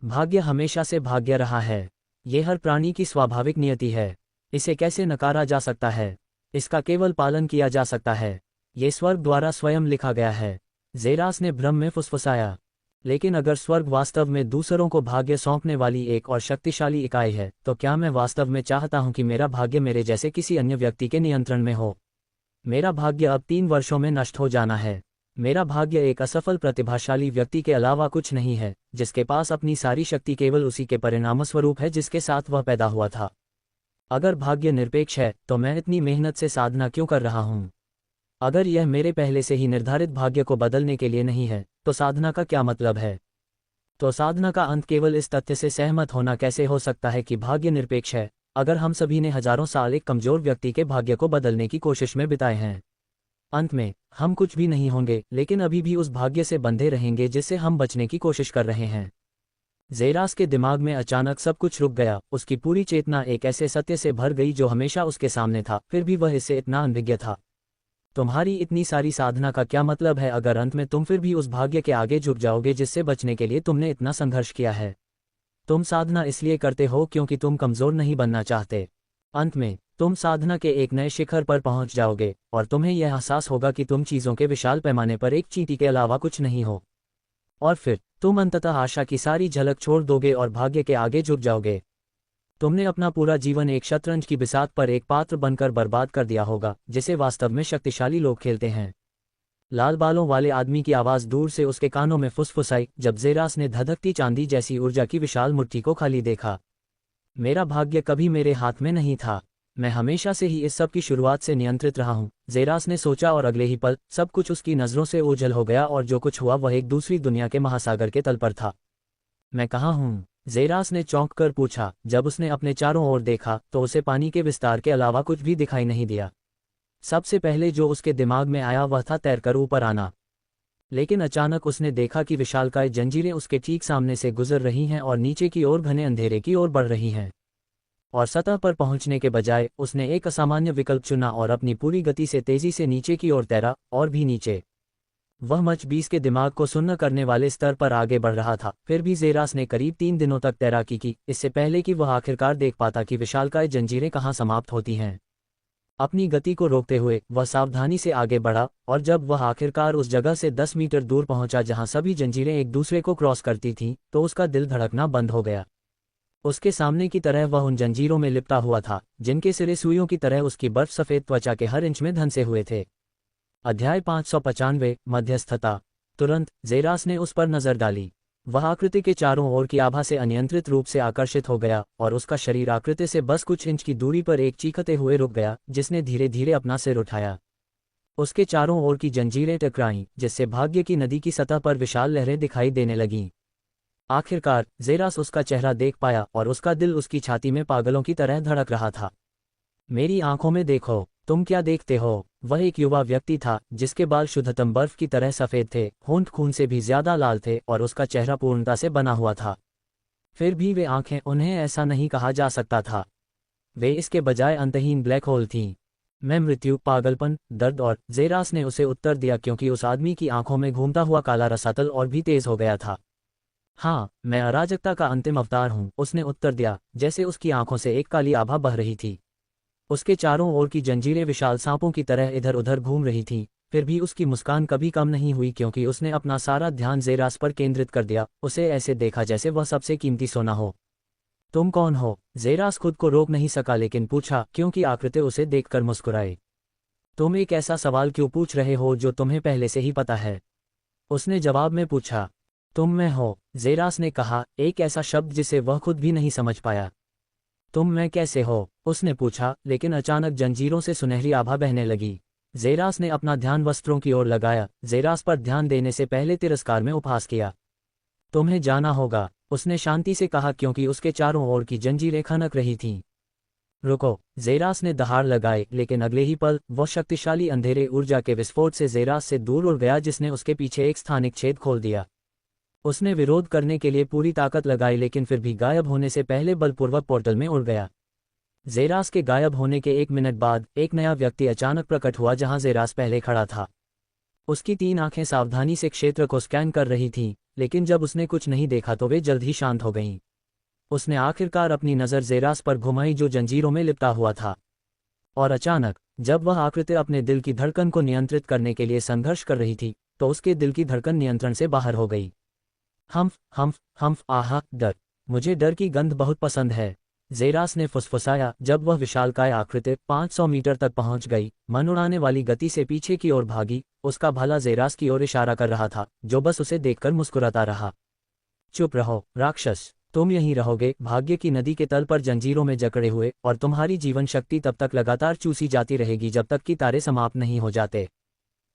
भाग्य हमेशा से भाग्य रहा है। ये हर प्राणी की स्वाभाविक नियति है। इसे कैसे नकारा जा सकता है? इसका केवल पालन किया जा सकता है। ये स्वर्ग द्वारा स्वयं लिखा गया है। ज़ेरास ने भ्रम में फुसफुसाया। लेकिन अगर स्वर्ग वास्तव में दूसरों को भाग्य सौंपने वाली एक और शक्तिशाली इकाई है, तो क्या मैं वास्तव में चाहता हूं कि मेरा भाग्य मेरे जैसे किसी अन्य व्यक्ति के नियंत्रण में हो? मेरा भाग्य अब 3 वर्षों में नष्ट हो जाना है। मेरा भाग्य एक असफल प्रतिभाशाली व्यक्ति के अलावा कुछ नहीं है, जिसके पास अपनी सारी शक्ति केवल उसी के परिणामस्वरूप है जिसके साथ वह पैदा हुआ था। अगर भाग्य निरपेक्ष है, तो मैं इतनी मेहनत से साधना क्यों कर रहा हूं? अगर यह मेरे पहले से ही निर्धारित भाग्य को बदलने के लिए नहीं है, तो साधना का क्या मतलब है? तो साधना का अंत केवल इस तथ्य से सहमत होना कैसे हो सकता है कि भाग्य निरपेक्ष है, अगर हम सभी ने हजारों साल एक कमजोर व्यक्ति के भाग्य को बदलने की कोशिश में बिताए हैं। अंत में हम कुछ भी नहीं होंगे, लेकिन अभी भी उस भाग्य से बंधे रहेंगे जिससे हम बचने की कोशिश कर रहे हैं। ज़ेरास के दिमाग में अचानक सब कुछ रुक गया। उसकी पूरी चेतना एक ऐसे सत्य से भर गई जो हमेशा उसके सामने था, फिर भी वह इससे इतना अनभिज्ञ था। तुम्हारी इतनी सारी साधना का क्या मतलब है अगर अंत में तुम फिर भी उस भाग्य के आगे झुक जाओगे जिससे बचने के लिए तुमने इतना संघर्ष किया है? तुम साधना इसलिए करते हो क्योंकि तुम कमजोर नहीं बनना चाहते। अंत में तुम साधना के एक नए शिखर पर पहुंच जाओगे और तुम्हें यह एहसास होगा कि तुम चीज़ों के विशाल पैमाने पर एक चींटी के अलावा कुछ नहीं हो। और फिर तुम अंततः आशा की सारी झलक छोड़ दोगे और भाग्य के आगे झुक जाओगे। तुमने अपना पूरा जीवन एक शतरंज की बिसात पर एक पात्र बनकर बर्बाद कर दिया होगा, जिसे वास्तव में शक्तिशाली लोग खेलते हैं। लाल बालों वाले आदमी की आवाज़ दूर से उसके कानों में फुसफुसाई जब ज़ेरास ने धधकती चांदी जैसी ऊर्जा की विशाल मुट्ठी को खाली देखा। मेरा भाग्य कभी मेरे हाथ में नहीं था। मैं हमेशा से ही इस सब की शुरुआत से नियंत्रित रहा हूँ, ज़ेरास ने सोचा और अगले ही पल सब कुछ उसकी नज़रों से ओझल हो गया और जो कुछ हुआ वह एक दूसरी दुनिया के महासागर के तल पर था। मैं कहाँ हूँ? ज़ेरास ने चौंक कर पूछा। जब उसने अपने चारों ओर देखा तो उसे पानी के विस्तार के अलावा कुछ भी दिखाई नहीं दिया। सबसे पहले जो उसके दिमाग में आया वह था तैरकर ऊपर आना। लेकिन अचानक उसने देखा कि विशालकाय जंजीरें उसके ठीक सामने से गुजर रही हैं और नीचे की ओर घने अंधेरे की ओर बढ़ रही हैं। और सतह पर पहुंचने के बजाय उसने एक असामान्य विकल्प चुना और अपनी पूरी गति से तेजी से नीचे की ओर तैरा, और भी नीचे। वह मच 20 के दिमाग को सुन्न करने वाले स्तर पर आगे बढ़ रहा था। फिर भी ज़ेरास ने करीब 3 दिनों तक तैराकी की, इससे पहले कि वह आखिरकार देख पाता कि विशालकाय जंजीरें कहाँ समाप्त होती हैं। अपनी गति को रोकते हुए वह सावधानी से आगे बढ़ा, और जब वह आखिरकार उस जगह से 10 मीटर दूर पहुंचा जहां सभी जंजीरें एक दूसरे को क्रॉस करती थीं, तो उसका दिल धड़कना बंद हो गया। उसके सामने की तरह वह उन जंजीरों में लिपटा हुआ था, जिनके सिरे सुइयों की तरह उसकी बर्फ सफ़ेद त्वचा के हर इंच में धंसे हुए थे। अध्याय 595 मध्यस्थता। तुरंत ज़ेरास ने उस पर नज़र डाली। वह आकृति के चारों ओर की आभा से अनियंत्रित रूप से आकर्षित हो गया, और उसका शरीर आकृति से बस कुछ इंच की दूरी पर एक चीखते हुए रुक गया, जिसने धीरे धीरे अपना सिर उठाया। उसके चारों ओर की जंजीरें टकराईं, जिससे भाग्य की नदी की सतह पर विशाल लहरें दिखाई देने लगीं। आखिरकार ज़ेरास उसका चेहरा देख पाया, और उसका दिल उसकी छाती में पागलों की तरह धड़क रहा था। मेरी आंखों में देखो। तुम क्या देखते हो? वह एक युवा व्यक्ति था, जिसके बाल शुद्धतम बर्फ की तरह सफ़ेद थे, होंठ खून से भी ज्यादा लाल थे, और उसका चेहरा पूर्णता से बना हुआ था। फिर भी वे आंखें, उन्हें ऐसा नहीं कहा जा सकता था। वे इसके बजाय अंतहीन ब्लैक होल थीं। मैं मृत्यु, पागलपन, दर्द और ज़ेरास ने उसे उत्तर दिया क्योंकि उस आदमी की आंखों में घूमता हुआ काला रसातल और भी तेज हो गया था। हाँ, मैं अराजकता का अंतिम अवतार हूँ, उसने उत्तर दिया, जैसे उसकी आंखों से एक काली आभा बह रही थी। उसके चारों ओर की जंजीरें विशाल सांपों की तरह इधर उधर घूम रही थीं, फिर भी उसकी मुस्कान कभी कम नहीं हुई क्योंकि उसने अपना सारा ध्यान ज़ेरास पर केंद्रित कर दिया। उसे ऐसे देखा जैसे वह सबसे कीमती सोना हो। तुम कौन हो? ज़ेरास खुद को रोक नहीं सका, लेकिन पूछा, क्योंकि आकृति उसे देखकर मुस्कुराई। तुम एक ऐसा सवाल क्यों पूछ रहे हो जो तुम्हें पहले से ही पता है? उसने जवाब में पूछा। तुम मैं हो, ज़ेरास ने कहा, एक ऐसा शब्द जिसे वह खुद भी नहीं समझ पाया। तुम मैं कैसे हो? उसने पूछा, लेकिन अचानक जंजीरों से सुनहरी आभा बहने लगी। ज़ेरास ने अपना ध्यान वस्त्रों की ओर लगाया। ज़ेरास पर ध्यान देने से पहले तिरस्कार में उपहास किया। तुम्हें जाना होगा, उसने शांति से कहा क्योंकि उसके चारों ओर की जंजीरें खनक रही थीं। रुको, जेरास ने दहाड़ लगाई, लेकिन अगले ही पल वह शक्तिशाली अंधेरे ऊर्जा के विस्फोट से जेरास से दूर उड़ गया, जिसने उसके पीछे एक स्थानिक छेद खोल दिया। उसने विरोध करने के लिए पूरी ताकत लगाई, लेकिन फिर भी गायब होने से पहले बलपूर्वक पोर्टल में उड़ गया। जेरास के गायब होने के 1 मिनट बाद एक नया व्यक्ति अचानक प्रकट हुआ जहां जेरास पहले खड़ा था। उसकी 3 आंखें सावधानी से क्षेत्र को स्कैन कर रही थीं, लेकिन जब उसने कुछ नहीं देखा तो वे जल्द ही शांत हो गईं। उसने आखिरकार अपनी नज़र जेरास पर घुमाई जो जंजीरों में लिपटा हुआ था। और अचानक जब वह आकृति अपने दिल की धड़कन को नियंत्रित करने के लिए संघर्ष कर रही थी, तो उसके दिल की धड़कन नियंत्रण से बाहर हो गई। हम्फ हम्फ हम्फ, आहा, डर, मुझे डर की गंध बहुत पसंद है, जेरास ने फुसफुसाया जब वह विशालकाय आकृति 500 मीटर तक पहुंच गई, मन उड़ाने वाली गति से पीछे की ओर भागी। उसका भाला जेरास की ओर इशारा कर रहा था, जो बस उसे देखकर मुस्कुराता रहा। चुप रहो राक्षस, तुम यहीं रहोगे, भाग्य की नदी के तल पर जंजीरों में जकड़े हुए, और तुम्हारी जीवन शक्ति तब तक लगातार चूसी जाती रहेगी जब तक कि तारे समाप्त नहीं हो जाते,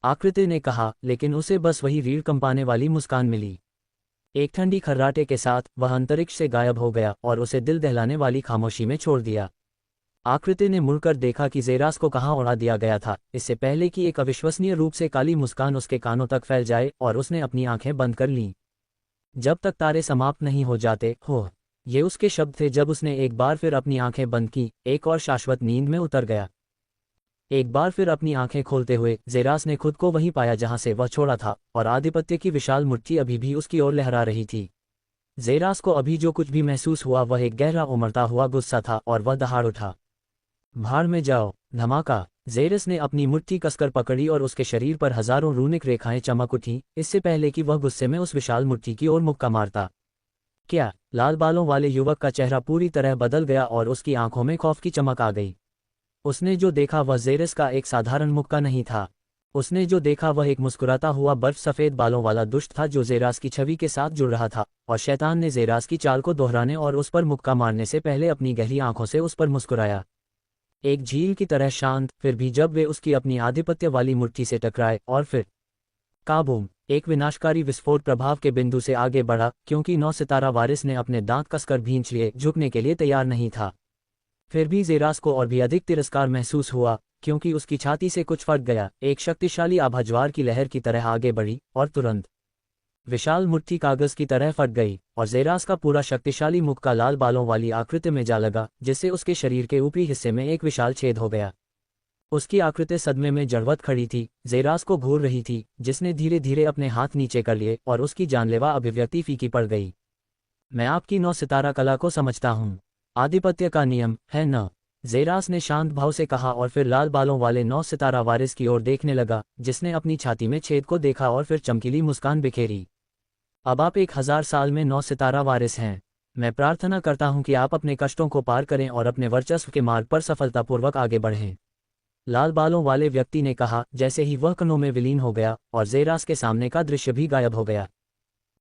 आकृति ने कहा, लेकिन उसे बस वही रीढ़ कंपाने वाली मुस्कान मिली। एक ठंडी खर्राटे के साथ वह अंतरिक्ष से गायब हो गया और उसे दिल दहलाने वाली खामोशी में छोड़ दिया। आकृति ने मुड़कर देखा कि जेरास को कहाँ उड़ा दिया गया था, इससे पहले कि एक अविश्वसनीय रूप से काली मुस्कान उसके कानों तक फैल जाए, और उसने अपनी आंखें बंद कर लीं। जब तक तारे समाप्त नहीं हो जाते, हो, ये उसके शब्द थे जब उसने एक बार फिर अपनी आंखें बंद की, एक और शाश्वत नींद में उतर गया। एक बार फिर अपनी आंखें खोलते हुए जेरास ने खुद को वहीं पाया जहां से वह छोड़ा था, और आधिपत्य की विशाल मुट्ठी अभी भी उसकी ओर लहरा रही थी। जेरास को अभी जो कुछ भी महसूस हुआ वह एक गहरा उमड़ता हुआ गुस्सा था, और वह दहाड़ उठा। भाड़ में जाओ, धमाका, जेरस ने अपनी मुट्ठी कसकर पकड़ी और उसके शरीर पर हजारों रूनिक रेखाएं चमक उठीं, इससे पहले कि वह गुस्से में उस विशाल मुट्ठी की ओर मुक्का मारता। क्या? लाल बालों वाले युवक का चेहरा पूरी तरह बदल गया और उसकी आंखों में खौफ की चमक आ गई। उसने जो देखा वह जेरस का एक साधारण मुक्का नहीं था। उसने जो देखा वह एक मुस्कुराता हुआ बर्फ सफ़ेद बालों वाला दुष्ट था जो जेरास की छवि के साथ जुड़ रहा था, और शैतान ने जेरास की चाल को दोहराने और उस पर मुक्का मारने से पहले अपनी गहरी आंखों से उस पर मुस्कुराया। एक झील की तरह शांत, फिर भी जब वे उसकी अपनी आधिपत्य वाली मुट्ठी से टकराए, और फिर काबूम, एक विनाशकारी विस्फोट प्रभाव के बिंदु से आगे बढ़ा, क्योंकि 9 सितारा वारिस ने अपने दांत कसकर भींच लिए, झुकने के लिए तैयार नहीं था। फिर भी जेरास को और भी अधिक तिरस्कार महसूस हुआ, क्योंकि उसकी छाती से कुछ फट गया। एक शक्तिशाली आभा ज्वार की लहर की तरह आगे बढ़ी, और तुरंत विशाल मुट्ठी कागज की तरह फट गई, और जेरास का पूरा शक्तिशाली मुक्का लाल बालों वाली आकृति में जा लगा, जिससे उसके शरीर के ऊपरी हिस्से में एक विशाल छेद हो गया। उसकी आकृति सदमे में जड़वत खड़ी थी, जेरास को घूर रही थी, जिसने धीरे धीरे अपने हाथ नीचे कर लिए, और उसकी जानलेवा अभिव्यक्ति फीकी पड़ गई। मैं आपकी 9 सितारा कला को समझता हूँ, आधिपत्य का नियम है न, जेरास ने शांत भाव से कहा, और फिर लाल बालों वाले 9 सितारा वारिस की ओर देखने लगा, जिसने अपनी छाती में छेद को देखा और फिर चमकीली मुस्कान बिखेरी। अब आप 1000 साल में 9 सितारा वारिस हैं। मैं प्रार्थना करता हूं कि आप अपने कष्टों को पार करें और अपने वर्चस्व के मार्ग पर सफलतापूर्वक आगे बढ़ें, लाल बालों वाले व्यक्ति ने कहा, जैसे ही वह कणों में विलीन हो गया, और जेरास के सामने का दृश्य भी गायब हो गया।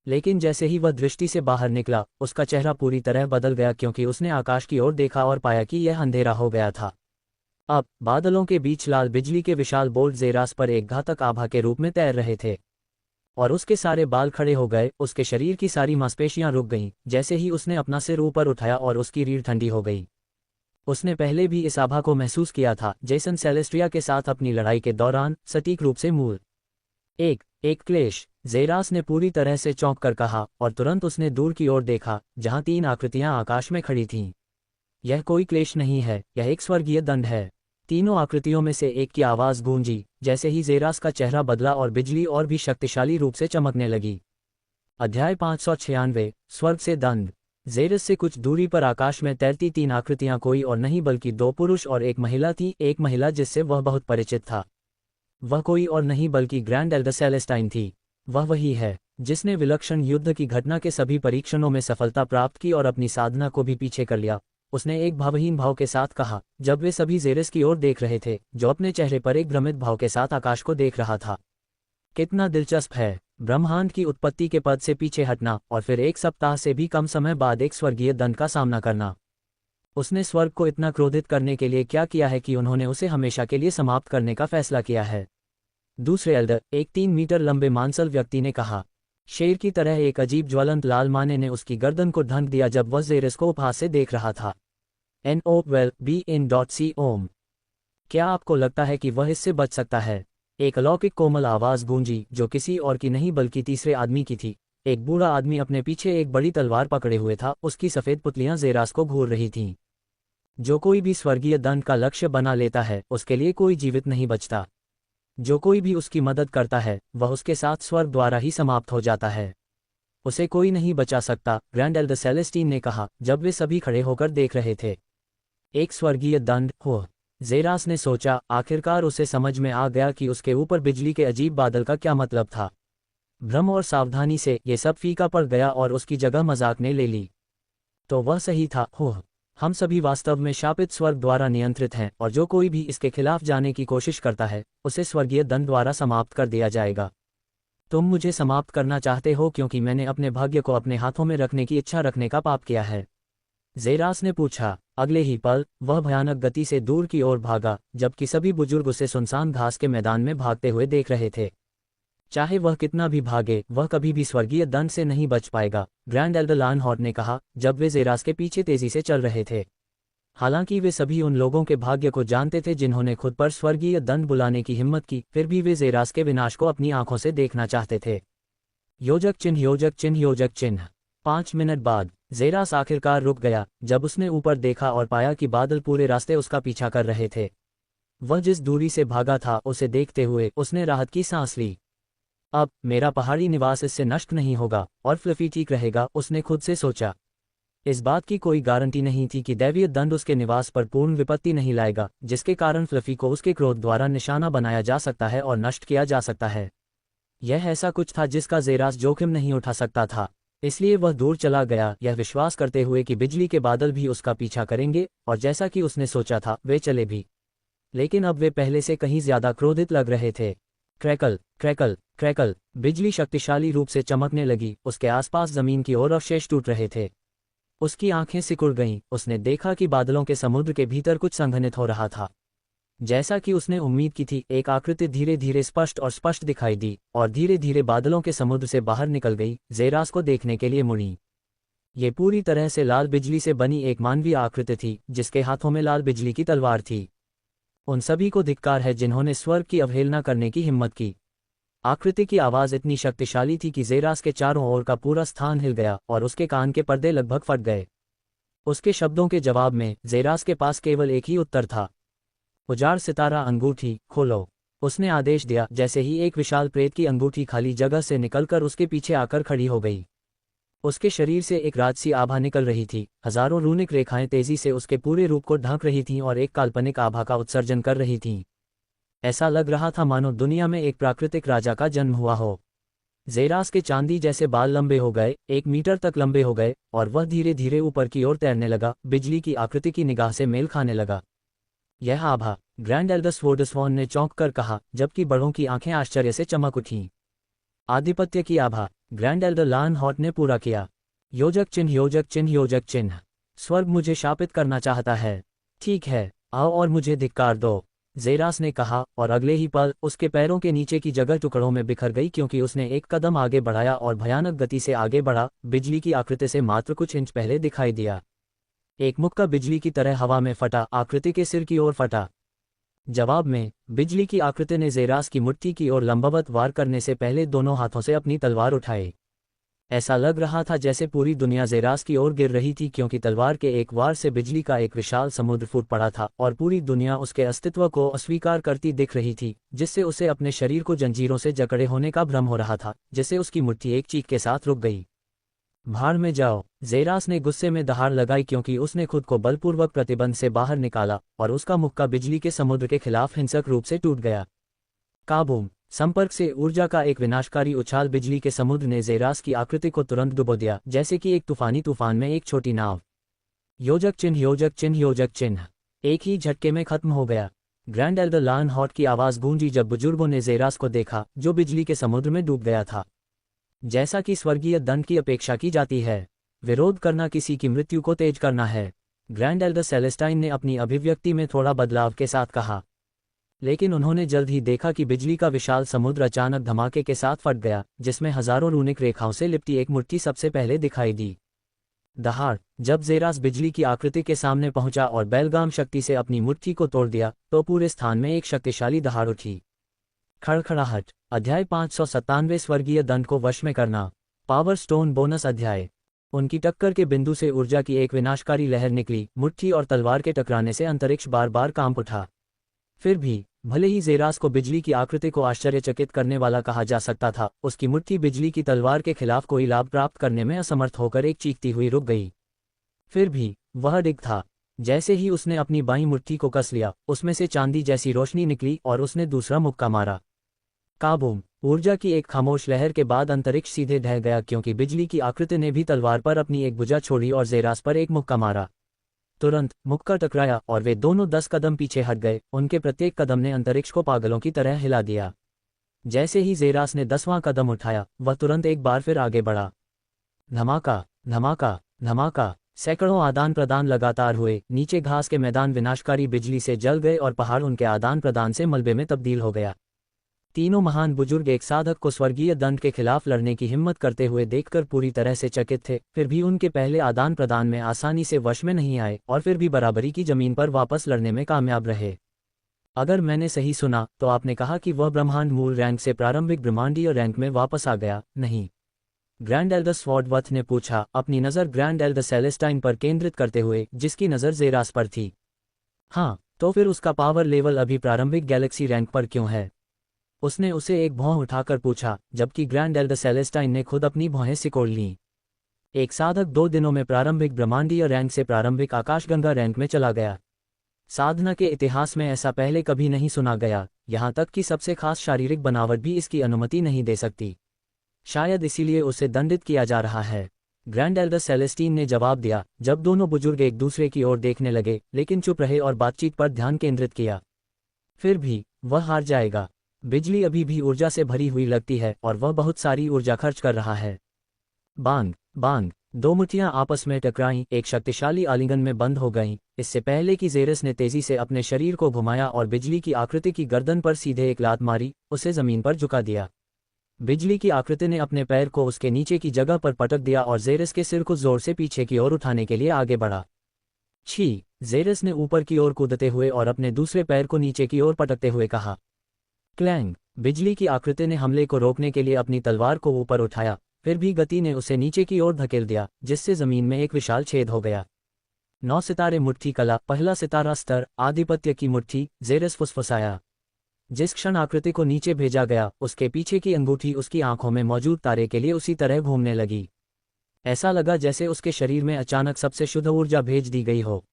लेकिन जैसे ही वह दृष्टि से बाहर निकला, उसका चेहरा पूरी तरह बदल गया, क्योंकि उसने आकाश की ओर देखा और पाया कि यह अंधेरा हो गया था। अब बादलों के बीच लाल बिजली के विशाल बोल्ट जेरास पर एक घातक आभा के रूप में तैर रहे थे, और उसके सारे बाल खड़े हो गए, उसके शरीर की सारी मांसपेशियां रुक गईं, जैसे ही उसने अपना सिर ऊपर उठाया और उसकी रीढ़ ठंडी हो गई। उसने पहले भी इस आभा को महसूस किया था, जेसन सेलेस्ट्रिया के साथ अपनी लड़ाई के दौरान, सटीक रूप से मूल एक क्लेश, जेरास ने पूरी तरह से चौंक कर कहा, और तुरंत उसने दूर की ओर देखा, जहां 3 आकृतियां आकाश में खड़ी थीं। यह कोई क्लेश नहीं है, यह एक स्वर्गीय दंड है। तीनों आकृतियों में से एक की आवाज गूंजी, जैसे ही जेरास का चेहरा बदला और बिजली और भी शक्तिशाली रूप से चमकने लगी। अध्याय 596, स्वर्ग से दंड। जेरस से कुछ दूरी पर आकाश में तैरती 3 आकृतियां कोई और नहीं बल्कि 2 पुरुष और एक महिला थी, एक महिला जिससे वह बहुत परिचित था। वह कोई और नहीं बल्कि ग्रैंड एल्डर सेलेस्टाइन थी। वह वही है जिसने विलक्षण युद्ध की घटना के सभी परीक्षणों में सफलता प्राप्त की और अपनी साधना को भी पीछे कर लिया, उसने एक भावहीन भाव के साथ कहा, जब वे सभी जेरस की ओर देख रहे थे, जो अपने चेहरे पर एक भ्रमित भाव के साथ आकाश को देख रहा था। कितना दिलचस्प है, ब्रह्मांड की उत्पत्ति के पद से पीछे हटना, और फिर 1 सप्ताह से भी कम समय बाद एक स्वर्गीय दंड का सामना करना। उसने स्वर्ग को इतना क्रोधित करने के लिए क्या किया है कि उन्होंने उसे हमेशा के लिए समाप्त करने का फैसला किया है? दूसरे एल्डर, एक 3 मीटर लंबे मांसल व्यक्ति ने कहा। शेर की तरह एक अजीब ज्वलंत लाल माने ने उसकी गर्दन को ढंक दिया जब वह जेरस को उपहास से देख रहा था। NO well be in. C ओम। क्या आपको लगता है कि वह इससे बच सकता है? एक अलौकिक कोमल आवाज़ गूंजी जो किसी और की नहीं बल्कि तीसरे आदमी की थी। एक बूढ़ा आदमी अपने पीछे एक बड़ी तलवार पकड़े हुए था, उसकी सफ़ेद पुतलियां ज़ेरास को घूर रही थीं। जो कोई भी स्वर्गीय दंड का लक्ष्य बना लेता है उसके लिए कोई जीवित नहीं बचता। जो कोई भी उसकी मदद करता है वह उसके साथ स्वर्ग द्वारा ही समाप्त हो जाता है। उसे कोई नहीं बचा सकता, ग्रैंड एल्डर सेलेस्टीन ने कहा जब वे सभी खड़े होकर देख रहे थे। एक स्वर्गीय दंड हो। ज़ेरास ने सोचा, आखिरकार उसे समझ में आ गया कि उसके ऊपर बिजली के अजीब बादल का क्या मतलब था। भ्रम और सावधानी से ये सब फीका पड़ गया और उसकी जगह मजाक ने ले ली। तो वह सही था। हो, हम सभी वास्तव में शापित स्वर्ग द्वारा नियंत्रित हैं और जो कोई भी इसके खिलाफ जाने की कोशिश करता है उसे स्वर्गीय दंड द्वारा समाप्त कर दिया जाएगा। तुम मुझे समाप्त करना चाहते हो क्योंकि मैंने अपने भाग्य को अपने हाथों में रखने की इच्छा रखने का पाप किया है? ज़ेरास ने पूछा। अगले ही पल वह भयानक गति से दूर की ओर भागा, जबकि सभी बुजुर्ग उसे सुनसान घास के मैदान में भागते हुए देख रहे थे। चाहे वह कितना भी भागे वह कभी भी स्वर्गीय दंड से नहीं बच पाएगा, ग्रैंड एल्डर लानहॉर्ट ने कहा जब वे ज़ेरास के पीछे तेजी से चल रहे थे। हालांकि वे सभी उन लोगों के भाग्य को जानते थे जिन्होंने खुद पर स्वर्गीय दंड बुलाने की हिम्मत की, फिर भी वे ज़ेरास के विनाश को अपनी आंखों से देखना चाहते थे। योजक चिन्ह योजक चिन्ह योजक चिन्ह। 5 मिनट बाद ज़ेरास आखिरकार रुक गया जब उसने ऊपर देखा और पाया कि बादल पूरे रास्ते उसका पीछा कर रहे थे। वह जिस दूरी से भागा था उसे देखते हुए उसने राहत की सांस ली। अब मेरा पहाड़ी निवास इससे नष्ट नहीं होगा और फ्लफी ठीक रहेगा, उसने खुद से सोचा। इस बात की कोई गारंटी नहीं थी कि दैवीय दंड उसके निवास पर पूर्ण विपत्ति नहीं लाएगा, जिसके कारण फ्लफी को उसके क्रोध द्वारा निशाना बनाया जा सकता है और नष्ट किया जा सकता है। यह ऐसा कुछ था जिसका ज़ेरास जोखिम नहीं उठा सकता था, इसलिए वह दूर चला गया, यह विश्वास करते हुए कि बिजली के बादल भी उसका पीछा करेंगे, और जैसा कि उसने सोचा था वे चले भी। लेकिन अब वे पहले से कहीं ज्यादा क्रोधित लग रहे थे। क्रैकल क्रैकल क्रैकल, बिजली शक्तिशाली रूप से चमकने लगी, उसके आसपास जमीन की ओर अवशेष टूट रहे थे। उसकी आंखें सिकुड़ गईं, उसने देखा कि बादलों के समुद्र के भीतर कुछ संघनित हो रहा था। जैसा कि उसने उम्मीद की थी, एक आकृति धीरे धीरे स्पष्ट और स्पष्ट दिखाई दी और धीरे धीरे बादलों के समुद्र से बाहर निकल गई, ज़ेरास को देखने के लिए मुड़ी। ये पूरी तरह से लाल बिजली से बनी एक मानवीय आकृति थी जिसके हाथों में लाल बिजली की तलवार थी। उन सभी को धिक्कार है जिन्होंने स्वर्ग की अवहेलना करने की हिम्मत की। आकृति की आवाज इतनी शक्तिशाली थी कि ज़ेरास के चारों ओर का पूरा स्थान हिल गया और उसके कान के पर्दे लगभग फट गए। उसके शब्दों के जवाब में ज़ेरास के पास केवल एक ही उत्तर था, उजाड़ सितारा अंगूठी खोलो। उसने आदेश दिया। जैसे ही एक विशाल प्रेत की अंगूठी खाली जगह से निकलकर उसके पीछे आकर खड़ी हो गई। उसके शरीर से एक राजसी आभा निकल रही थी, हजारों रूनिक रेखाएं तेजी से उसके पूरे रूप को ढक रही थीं और एक काल्पनिक आभा का उत्सर्जन कर रही थीं। ऐसा लग रहा था मानो दुनिया में एक प्राकृतिक राजा का जन्म हुआ हो। ज़ेरास के चांदी जैसे बाल लंबे हो गए, 1 मीटर तक लंबे हो गए, और वह धीरे धीरे ऊपर की ओर तैरने लगा, बिजली की आकृति की निगाह से मेल खाने लगा। यह आभा, ग्रैंड एल्डर स्वोर्डस्वॉर्न ने चौंक कर कहा, जबकि बड़ों की आंखें आश्चर्य से चमक उठीं। आधिपत्य की आभा, ग्रैंड एल्डर लानहॉर्ट ने पूरा किया। योजक चिन्ह योजक चिन्ह योजक चिन्ह। स्वर्ग मुझे शापित करना चाहता है। ठीक है, आओ और मुझे धिक्कार दो, ज़ेरास ने कहा, और अगले ही पल उसके पैरों के नीचे की जगह टुकड़ों में बिखर गई क्योंकि उसने एक कदम आगे बढ़ाया और भयानक गति से आगे बढ़ा। बिजली की आकृति से मात्र कुछ इंच पहले दिखाई दिया। एक मुक्का बिजली की तरह हवा में फटा, आकृति के सिर की ओर फटा। जवाब में बिजली की आकृति ने ज़ेरास की मुट्ठी की ओर लंबवत वार करने से पहले दोनों हाथों से अपनी तलवार उठाई। ऐसा लग रहा था जैसे पूरी दुनिया ज़ेरास की ओर गिर रही थी क्योंकि तलवार के एक वार से बिजली का एक विशाल समुद्र फूट पड़ा था और पूरी दुनिया उसके अस्तित्व को अस्वीकार करती दिख रही थी, जिससे उसे अपने शरीर को जंजीरों से जकड़े होने का भ्रम हो रहा था, जिससे उसकी मुट्ठी एक चीख के साथ रुक गई। भाड़ में जाओ, ज़ेरास ने गुस्से में दहाड़ लगाई क्योंकि उसने खुद को बलपूर्वक प्रतिबंध से बाहर निकाला और उसका मुक्का बिजली के समुद्र के खिलाफ हिंसक रूप से टूट गया। काबूम, संपर्क से ऊर्जा का एक विनाशकारी उछाल बिजली के समुद्र ने ज़ेरास की आकृति को तुरंत डुबो दिया, जैसे कि एक तूफानी तूफान में एक छोटी नाव। योजक चिन्ह योजक चिन्ह योजक चिन्ह एक ही झटके में खत्म हो गया। ग्रैंड एल्डर लानहॉर्ट की आवाज़ गूंजी जब बुजुर्गों ने ज़ेरास को देखा, जो बिजली के समुद्र में डूब गया था। जैसा कि स्वर्गीय दंड की अपेक्षा की जाती है, विरोध करना किसी की मृत्यु को तेज करना है, ग्रैंड एल्डर सेलेस्टाइन ने अपनी अभिव्यक्ति में थोड़ा बदलाव के साथ कहा। लेकिन उन्होंने जल्द ही देखा कि बिजली का विशाल समुद्र अचानक धमाके के साथ फट गया, जिसमें हजारों रूनिक रेखाओं से लिपटी एक मुट्ठी सबसे पहले दिखाई दी। दहाड़। जब जेरास बिजली की आकृति के सामने पहुंचा और बेलगाम शक्ति से अपनी मुट्ठी को तोड़ दिया तो पूरे स्थान में एक शक्तिशाली दहाड़ उठी। खड़खड़ाहट। अध्याय 597 स्वर्गीय दंड को वश में करना। पावर स्टोन बोनस अध्याय। उनकी टक्कर के बिंदु से ऊर्जा की एक विनाशकारी लहर निकली। मुट्ठी और तलवार के टकराने से अंतरिक्ष बार बार कांप उठा। फिर भी भले ही जेरास को बिजली की आकृति को आश्चर्यचकित करने वाला कहा जा सकता था, उसकी मुट्ठी बिजली की तलवार के खिलाफ कोई लाभ प्राप्त करने में असमर्थ होकर एक चीखती हुई रुक गई। फिर भी वह अडिग था। जैसे ही उसने अपनी बाईं मुट्ठी को कस लिया, उसमें से चांदी जैसी रोशनी निकली और उसने दूसरा मुक्का मारा। काबूम। ऊर्जा की एक खामोश लहर के बाद अंतरिक्ष सीधे ढह गया, क्योंकि बिजली की आकृति ने भी तलवार पर अपनी एक भुजा छोड़ी और जेरास पर एक मुक्का मारा। तुरंत मुक्का टकराया और वे दोनों 10 कदम पीछे हट गए। उनके प्रत्येक कदम ने अंतरिक्ष को पागलों की तरह हिला दिया। जैसे ही जेरास ने 10वां कदम उठाया, वह तुरंत एक बार फिर आगे बढ़ा। धमाका, धमाका, धमाका। सैकड़ों आदान प्रदान लगातार हुए। नीचे घास के मैदान विनाशकारी बिजली से जल गए और पहाड़ उनके आदान प्रदान से मलबे में तब्दील हो गया। तीनों महान बुजुर्ग एक साधक को स्वर्गीय दंड के खिलाफ लड़ने की हिम्मत करते हुए देखकर पूरी तरह से चकित थे। फिर भी उनके पहले आदान प्रदान में आसानी से वश में नहीं आए और फिर भी बराबरी की जमीन पर वापस लड़ने में कामयाब रहे। अगर मैंने सही सुना तो आपने कहा कि वह ब्रह्मांड मूल रैंक से प्रारंभिक ब्रह्मांडीय रैंक में वापस आ गया, नहीं? ग्रैंड एल्डर स्वॉर्डवर्थ ने पूछा, अपनी नज़र ग्रैंड एल्डर सेलेस्टाइन पर केंद्रित करते हुए, जिसकी नज़र जेरास पर थी। हाँ, तो फिर उसका पावर लेवल अभी प्रारंभिक गैलेक्सी रैंक पर क्यों है? उसने उसे एक भौं उठाकर पूछा, जबकि ग्रैंड एल्डर सेलेस्टाइन ने खुद अपनी भौहें सिकोड़ लीं। एक साधक 2 दिनों में प्रारंभिक ब्रह्मांडीय रैंक से प्रारंभिक आकाशगंगा रैंक में चला गया। साधना के इतिहास में ऐसा पहले कभी नहीं सुना गया, यहाँ तक कि सबसे खास शारीरिक बनावट भी इसकी अनुमति नहीं दे सकती। शायद इसीलिए उसे दंडित किया जा रहा है। ग्रैंड एल्डर सेलेस्टीन ने जवाब दिया, जब दोनों बुजुर्ग एक दूसरे की ओर देखने लगे, लेकिन चुप रहे और बातचीत पर ध्यान केंद्रित किया। फिर भी वह हार जाएगा। बिजली अभी भी ऊर्जा से भरी हुई लगती है और वह बहुत सारी ऊर्जा खर्च कर रहा है। बांग बांग। 2 मुट्ठियां आपस में टकराईं, एक शक्तिशाली आलिंगन में बंद हो गईं। इससे पहले कि जेरस ने तेजी से अपने शरीर को घुमाया और बिजली की आकृति की गर्दन पर सीधे एक लात मारी, उसे जमीन पर झुका दिया। बिजली की आकृति ने अपने पैर को उसके नीचे की जगह पर पटक दिया और जेरस के सिर को जोर से पीछे की ओर उठाने के लिए आगे बढ़ा। छी! जेरस ने ऊपर की ओर कूदते हुए और अपने दूसरे पैर को नीचे की ओर पटकते हुए कहा। क्लैंग। बिजली की आकृति ने हमले को रोकने के लिए अपनी तलवार को ऊपर उठाया, फिर भी गति ने उसे नीचे की ओर धकेल दिया, जिससे जमीन में एक विशाल छेद हो गया। 9 सितारे मुट्ठी कला, पहला सितारा स्तर, आधिपत्य की मुट्ठी। जेरस फुसफुसाया। जिस क्षण आकृति को नीचे भेजा गया, उसके पीछे की अंगूठी उसकी आंखों में मौजूद तारे के लिए उसी तरह घूमने लगी। ऐसा लगा जैसे उसके शरीर में अचानक सबसे शुद्ध ऊर्जा भेज दी गई हो।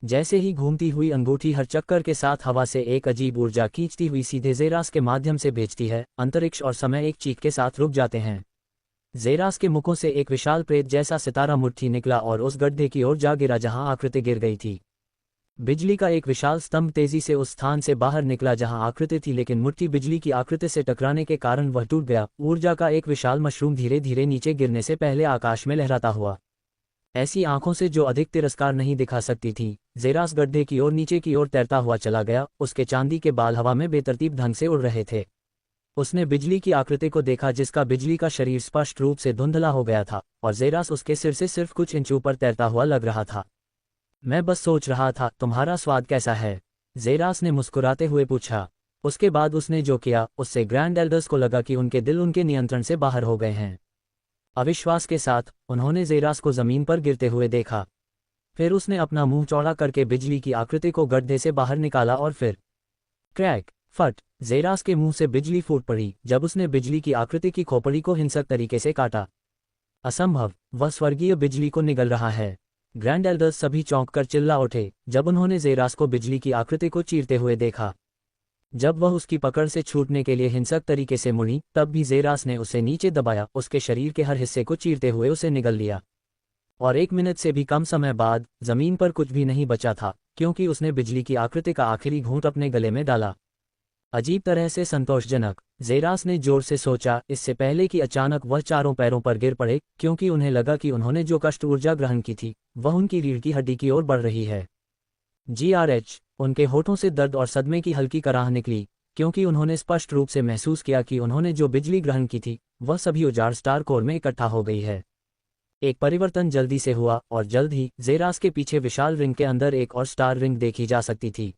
जैसे ही घूमती हुई अंगूठी हर चक्कर के साथ हवा से एक अजीब ऊर्जा खींचती हुई सीधे जेरास के माध्यम से भेजती है, अंतरिक्ष और समय एक चीख के साथ रुक जाते हैं। जेरास के मुखों से एक विशाल प्रेत जैसा सितारा मुट्ठी निकला और उस गड्ढे की ओर जा गिरा जहां आकृति गिर गई थी। बिजली का एक विशाल स्तंभ तेजी से उस स्थान से बाहर निकला जहां आकृति थी, लेकिन मुट्ठी बिजली की आकृति से टकराने के कारण वह टूट गया। ऊर्जा का एक विशाल मशरूम धीरे धीरे नीचे गिरने से पहले आकाश में लहराता हुआ, ऐसी आंखों से जो अधिक तिरस्कार नहीं दिखा सकती थी, जेरास गड्ढे की ओर नीचे की ओर तैरता हुआ चला गया। उसके चांदी के बाल हवा में बेतरतीब ढंग से उड़ रहे थे। उसने बिजली की आकृति को देखा, जिसका बिजली का शरीर स्पष्ट रूप से धुंधला हो गया था और जेरास उसके सिर से सिर्फ कुछ इंच ऊपर तैरता हुआ लग रहा था। मैं बस सोच रहा था, तुम्हारा स्वाद कैसा है? जेरास ने मुस्कुराते हुए पूछा। उसके बाद उसने जो किया, उससे ग्रैंड एल्डर्स को लगा कि उनके दिल उनके नियंत्रण से बाहर हो गए हैं। अविश्वास के साथ उन्होंने जेरास को जमीन पर गिरते हुए देखा। फिर उसने अपना मुंह चौड़ा करके बिजली की आकृति को गड्ढे से बाहर निकाला और फिर क्रैक, फट, जेरास के मुंह से बिजली फूट पड़ी जब उसने बिजली की आकृति की खोपड़ी को हिंसक तरीके से काटा। असंभव, वह स्वर्गीय बिजली को निगल रहा है। ग्रैंड एल्डर्स सभी चौंक कर चिल्ला उठे जब उन्होंने जेरास को बिजली की आकृति को चीरते हुए देखा। जब वह उसकी पकड़ से छूटने के लिए हिंसक तरीके से मुड़ी, तब भी जेरास ने उसे नीचे दबाया, उसके शरीर के हर हिस्से को चीरते हुए उसे निगल लिया। और 1 मिनट से भी कम समय बाद जमीन पर कुछ भी नहीं बचा था, क्योंकि उसने बिजली की आकृति का आखिरी घूंट अपने गले में डाला। अजीब तरह से संतोषजनक, जेरास ने जोर से सोचा, इससे पहले कि अचानक वह चारों पैरों पर गिर पड़े, क्योंकि उन्हें लगा कि उन्होंने जो कष्ट ऊर्जा ग्रहण की थी, वह उनकी रीढ़ की हड्डी की ओर बढ़ रही है। GRH, उनके होठों से दर्द और सदमे की हल्की कराह निकली, क्योंकि उन्होंने स्पष्ट रूप से महसूस किया कि उन्होंने जो बिजली ग्रहण की थी, वह सभी उजाड़ स्टार कोर में इकट्ठा हो गई है। एक परिवर्तन जल्दी से हुआ और जल्द ही जेरास के पीछे विशाल रिंग के अंदर एक और स्टार रिंग देखी जा सकती थी।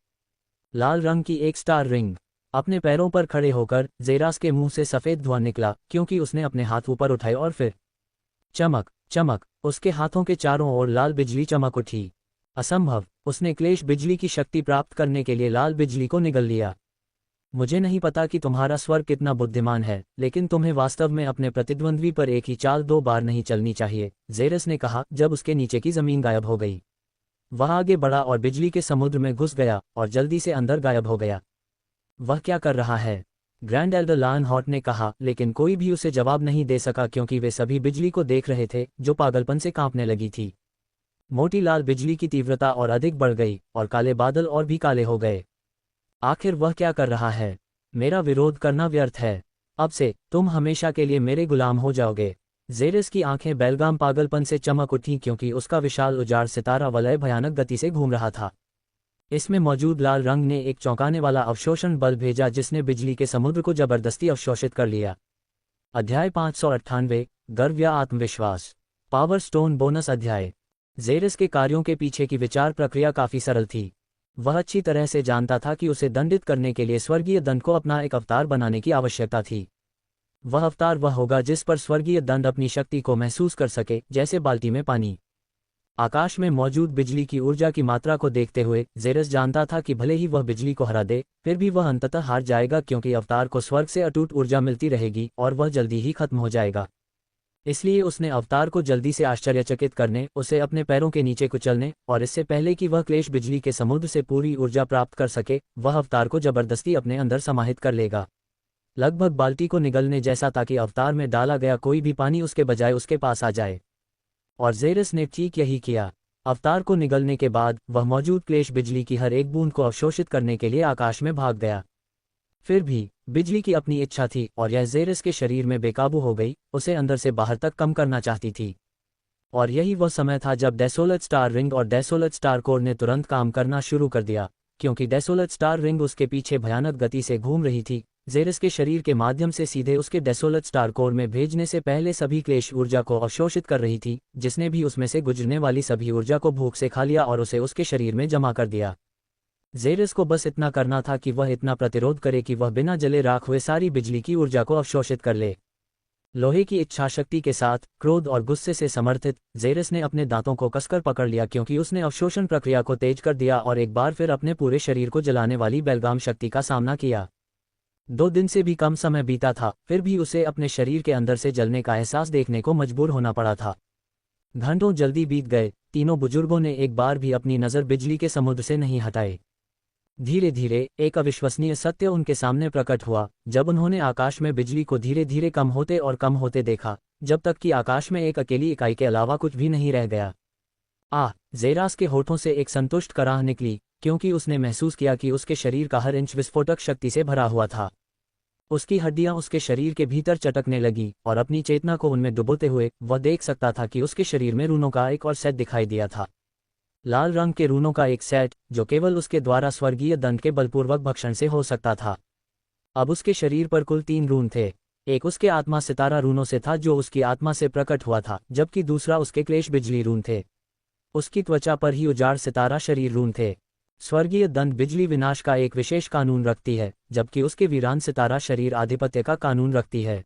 लाल रंग की एक स्टार रिंग। अपने पैरों पर खड़े होकर जेरास के मुंह से सफेद धुआं निकला क्योंकि उसने अपने हाथ ऊपर उठाए और फिर चमक चमक, उसके हाथों के चारों ओर लाल बिजली चमक उठी। असंभव, उसने क्लेश बिजली की शक्ति प्राप्त करने के लिए लाल बिजली को निगल लिया। मुझे नहीं पता कि तुम्हारा स्वर कितना बुद्धिमान है, लेकिन तुम्हें वास्तव में अपने प्रतिद्वंद्वी पर एक ही चाल 2 बार नहीं चलनी चाहिए, जेरस ने कहा जब उसके नीचे की जमीन गायब हो गई। वह आगे बढ़ा और बिजली के समुद्र में घुस गया और जल्दी से अंदर गायब हो गया। वह क्या कर रहा है? ग्रैंड एल्डर लायनहॉर्ट ने कहा, लेकिन कोई भी उसे जवाब नहीं दे सका क्योंकि वे सभी बिजली को देख रहे थे जो पागलपन से कांपने लगी थी। मोटी लाल बिजली की तीव्रता और अधिक बढ़ गई और काले बादल और भी काले हो गए। आखिर वह क्या कर रहा है? मेरा विरोध करना व्यर्थ है। अब से तुम हमेशा के लिए मेरे गुलाम हो जाओगे। जेरस की आंखें बेलगाम पागलपन से चमक उठी क्योंकि उसका विशाल उजाड़ सितारा वलय भयानक गति से घूम रहा था। इसमें मौजूद लाल रंग ने एक चौंकाने वाला अवशोषण बल भेजा जिसने बिजली के समुद्र को जबरदस्ती अवशोषित कर लिया। अध्याय 598 गर्व या आत्मविश्वास। पावर स्टोन बोनस अध्याय। जेरस के कार्यों के पीछे की विचार प्रक्रिया काफी सरल थी। वह अच्छी तरह से जानता था कि उसे दंडित करने के लिए स्वर्गीय दंड को अपना एक अवतार बनाने की आवश्यकता थी। वह अवतार वह होगा जिस पर स्वर्गीय दंड अपनी शक्ति को महसूस कर सके, जैसे बाल्टी में पानी। आकाश में मौजूद बिजली की ऊर्जा की मात्रा को देखते हुए जेरस जानता था कि भले ही वह बिजली को हरा दे, फिर भी वह अंततः हार जाएगा क्योंकि अवतार को स्वर्ग से अटूट ऊर्जा मिलती रहेगी और वह जल्दी ही खत्म हो जाएगा। इसलिए उसने अवतार को जल्दी से आश्चर्यचकित करने, उसे अपने पैरों के नीचे कुचलने और इससे पहले कि वह क्लेश बिजली के समुद्र से पूरी ऊर्जा प्राप्त कर सके, वह अवतार को जबरदस्ती अपने अंदर समाहित कर लेगा, लगभग बाल्टी को निगलने जैसा, ताकि अवतार में डाला गया कोई भी पानी उसके बजाय उसके पास आ जाए। और जेरस ने ठीक यही किया। अवतार को निगलने के बाद वह मौजूद क्लेश बिजली की हर एक बूंद को अवशोषित करने के लिए आकाश में भाग गया। फिर भी बिजली की अपनी इच्छा थी और यह जेरस के शरीर में बेकाबू हो गई, उसे अंदर से बाहर तक कम करना चाहती थी। और यही वह समय था जब डेसोलेट स्टार रिंग और डेसोलेट स्टार कोर ने तुरंत काम करना शुरू कर दिया। क्योंकि डेसोलेट स्टार रिंग उसके पीछे भयानक गति से घूम रही थी, जेरस के शरीर के माध्यम से सीधे उसके डेसोलेट स्टार कोर में भेजने से पहले सभी क्लेश ऊर्जा को अवशोषित कर रही थी, जिसने भी उसमें से गुजरने वाली सभी ऊर्जा को भूख से खा लिया और उसे उसके शरीर में जमा कर दिया। जेरस को बस इतना करना था कि वह इतना प्रतिरोध करे कि वह बिना जले राख हुए सारी बिजली की ऊर्जा को अवशोषित कर ले। लोहे की इच्छाशक्ति के साथ, क्रोध और गुस्से से समर्थित, जेरस ने अपने दांतों को कसकर पकड़ लिया क्योंकि उसने अवशोषण प्रक्रिया को तेज कर दिया और एक बार फिर अपने पूरे शरीर को जलाने वाली बेलगाम शक्ति का सामना किया। 2 दिन से भी कम समय बीता था, फिर भी उसे अपने शरीर के अंदर से जलने का एहसास देखने को मजबूर होना पड़ा था। घंटों जल्दी बीत गए, तीनों बुजुर्गों ने एक बार भी अपनी नज़र बिजली के समुद्र से नहीं हटाई। धीरे धीरे एक अविश्वसनीय सत्य उनके सामने प्रकट हुआ जब उन्होंने आकाश में बिजली को धीरे धीरे कम होते और कम होते देखा, जब तक कि आकाश में एक अकेली इकाई के अलावा कुछ भी नहीं रह गया। जेरास के होठों से एक संतुष्ट कराह निकली क्योंकि उसने महसूस किया कि उसके शरीर का हर इंच विस्फोटक शक्ति से भरा हुआ था। उसकी हड्डियां उसके शरीर के भीतर चटकने लगी और अपनी चेतना को उनमें डुबोते हुए वह देख सकता था कि उसके शरीर में रूनों का एक और सेट दिखाई दिया था। लाल रंग के रूनों का एक सेट जो केवल उसके द्वारा स्वर्गीय दंड के बलपूर्वक भक्षण से हो सकता था। अब उसके शरीर पर कुल 3 रून थे। एक उसके आत्मा सितारा रूनों से था जो उसकी आत्मा से प्रकट हुआ था, जबकि दूसरा उसके क्लेश बिजली रून थे। उसकी त्वचा पर ही उजाड़ सितारा शरीर रून थे। स्वर्गीय दंड बिजली विनाश का एक विशेष कानून रखती है, जबकि उसके वीरान सितारा शरीर आधिपत्य का कानून रखती है।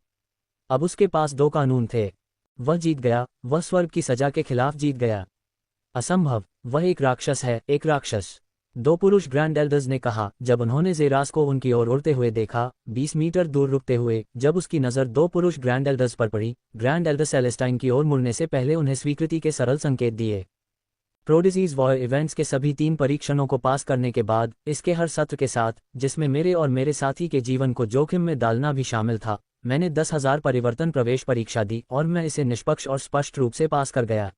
अब उसके पास 2 कानून थे। वह जीत गया, वह स्वर्ग की सजा के खिलाफ जीत गया। असंभव, वह एक राक्षस है, एक राक्षस। 2 पुरुष ग्रैंड एल्डर्स ने कहा जब उन्होंने जेरास को उनकी ओर उड़ते हुए देखा, 20 मीटर दूर रुकते हुए। जब उसकी नज़र 2 पुरुष ग्रैंड एल्डर्स पर पड़ी, ग्रैंड एल्डर सेलेस्टाइन की ओर मुड़ने से पहले उन्हें स्वीकृति के सरल संकेत दिए। प्रोडिजीज वॉर इवेंट्स के सभी 3 परीक्षणों को पास करने के बाद, इसके हर सत्र के साथ, जिसमें मेरे और मेरे साथी के जीवन को जोखिम में डालना भी शामिल था, मैंने 10,000 परिवर्तन प्रवेश परीक्षा दी और मैं इसे निष्पक्ष और स्पष्ट रूप से पास कर गया।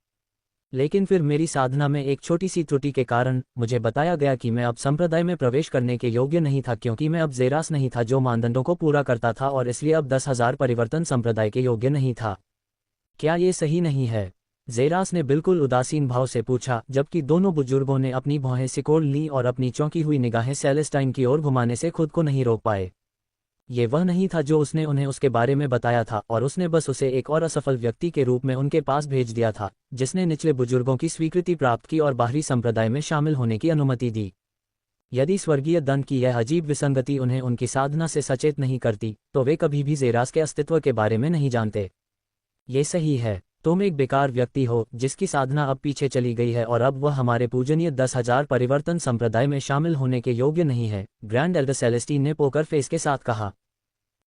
लेकिन फिर मेरी साधना में एक छोटी सी त्रुटि के कारण मुझे बताया गया कि मैं अब संप्रदाय में प्रवेश करने के योग्य नहीं था क्योंकि मैं अब जेरास नहीं था जो मानदंडों को पूरा करता था और इसलिए अब 10,000 परिवर्तन संप्रदाय के योग्य नहीं था। क्या ये सही नहीं है? जेरास ने बिल्कुल उदासीन भाव से पूछा, जबकि दोनों बुजुर्गों ने अपनी भौहें सिकोड़ लीं और अपनी चौंकी हुई निगाहें सेलेस्टाइन की ओर घुमाने से खुद को नहीं रोक पाए। ये वह नहीं था जो उसने उन्हें उसके बारे में बताया था, और उसने बस उसे एक और असफल व्यक्ति के रूप में उनके पास भेज दिया था, जिसने निचले बुजुर्गों की स्वीकृति प्राप्त की और बाहरी संप्रदाय में शामिल होने की अनुमति दी। यदि स्वर्गीय दंत की यह अजीब विसंगति उन्हें उनकी साधना से सचेत नहीं करती, तो वे कभी भी ज़ेरास के अस्तित्व के बारे में नहीं जानते। ये सही है, तुम एक बेकार व्यक्ति हो जिसकी साधना अब पीछे चली गई है, और अब वह हमारे पूजनीय 10,000 परिवर्तन संप्रदाय में शामिल होने के योग्य नहीं है, ग्रैंड एल्डर सेलेस्टीन ने पोकर फेस के साथ कहा।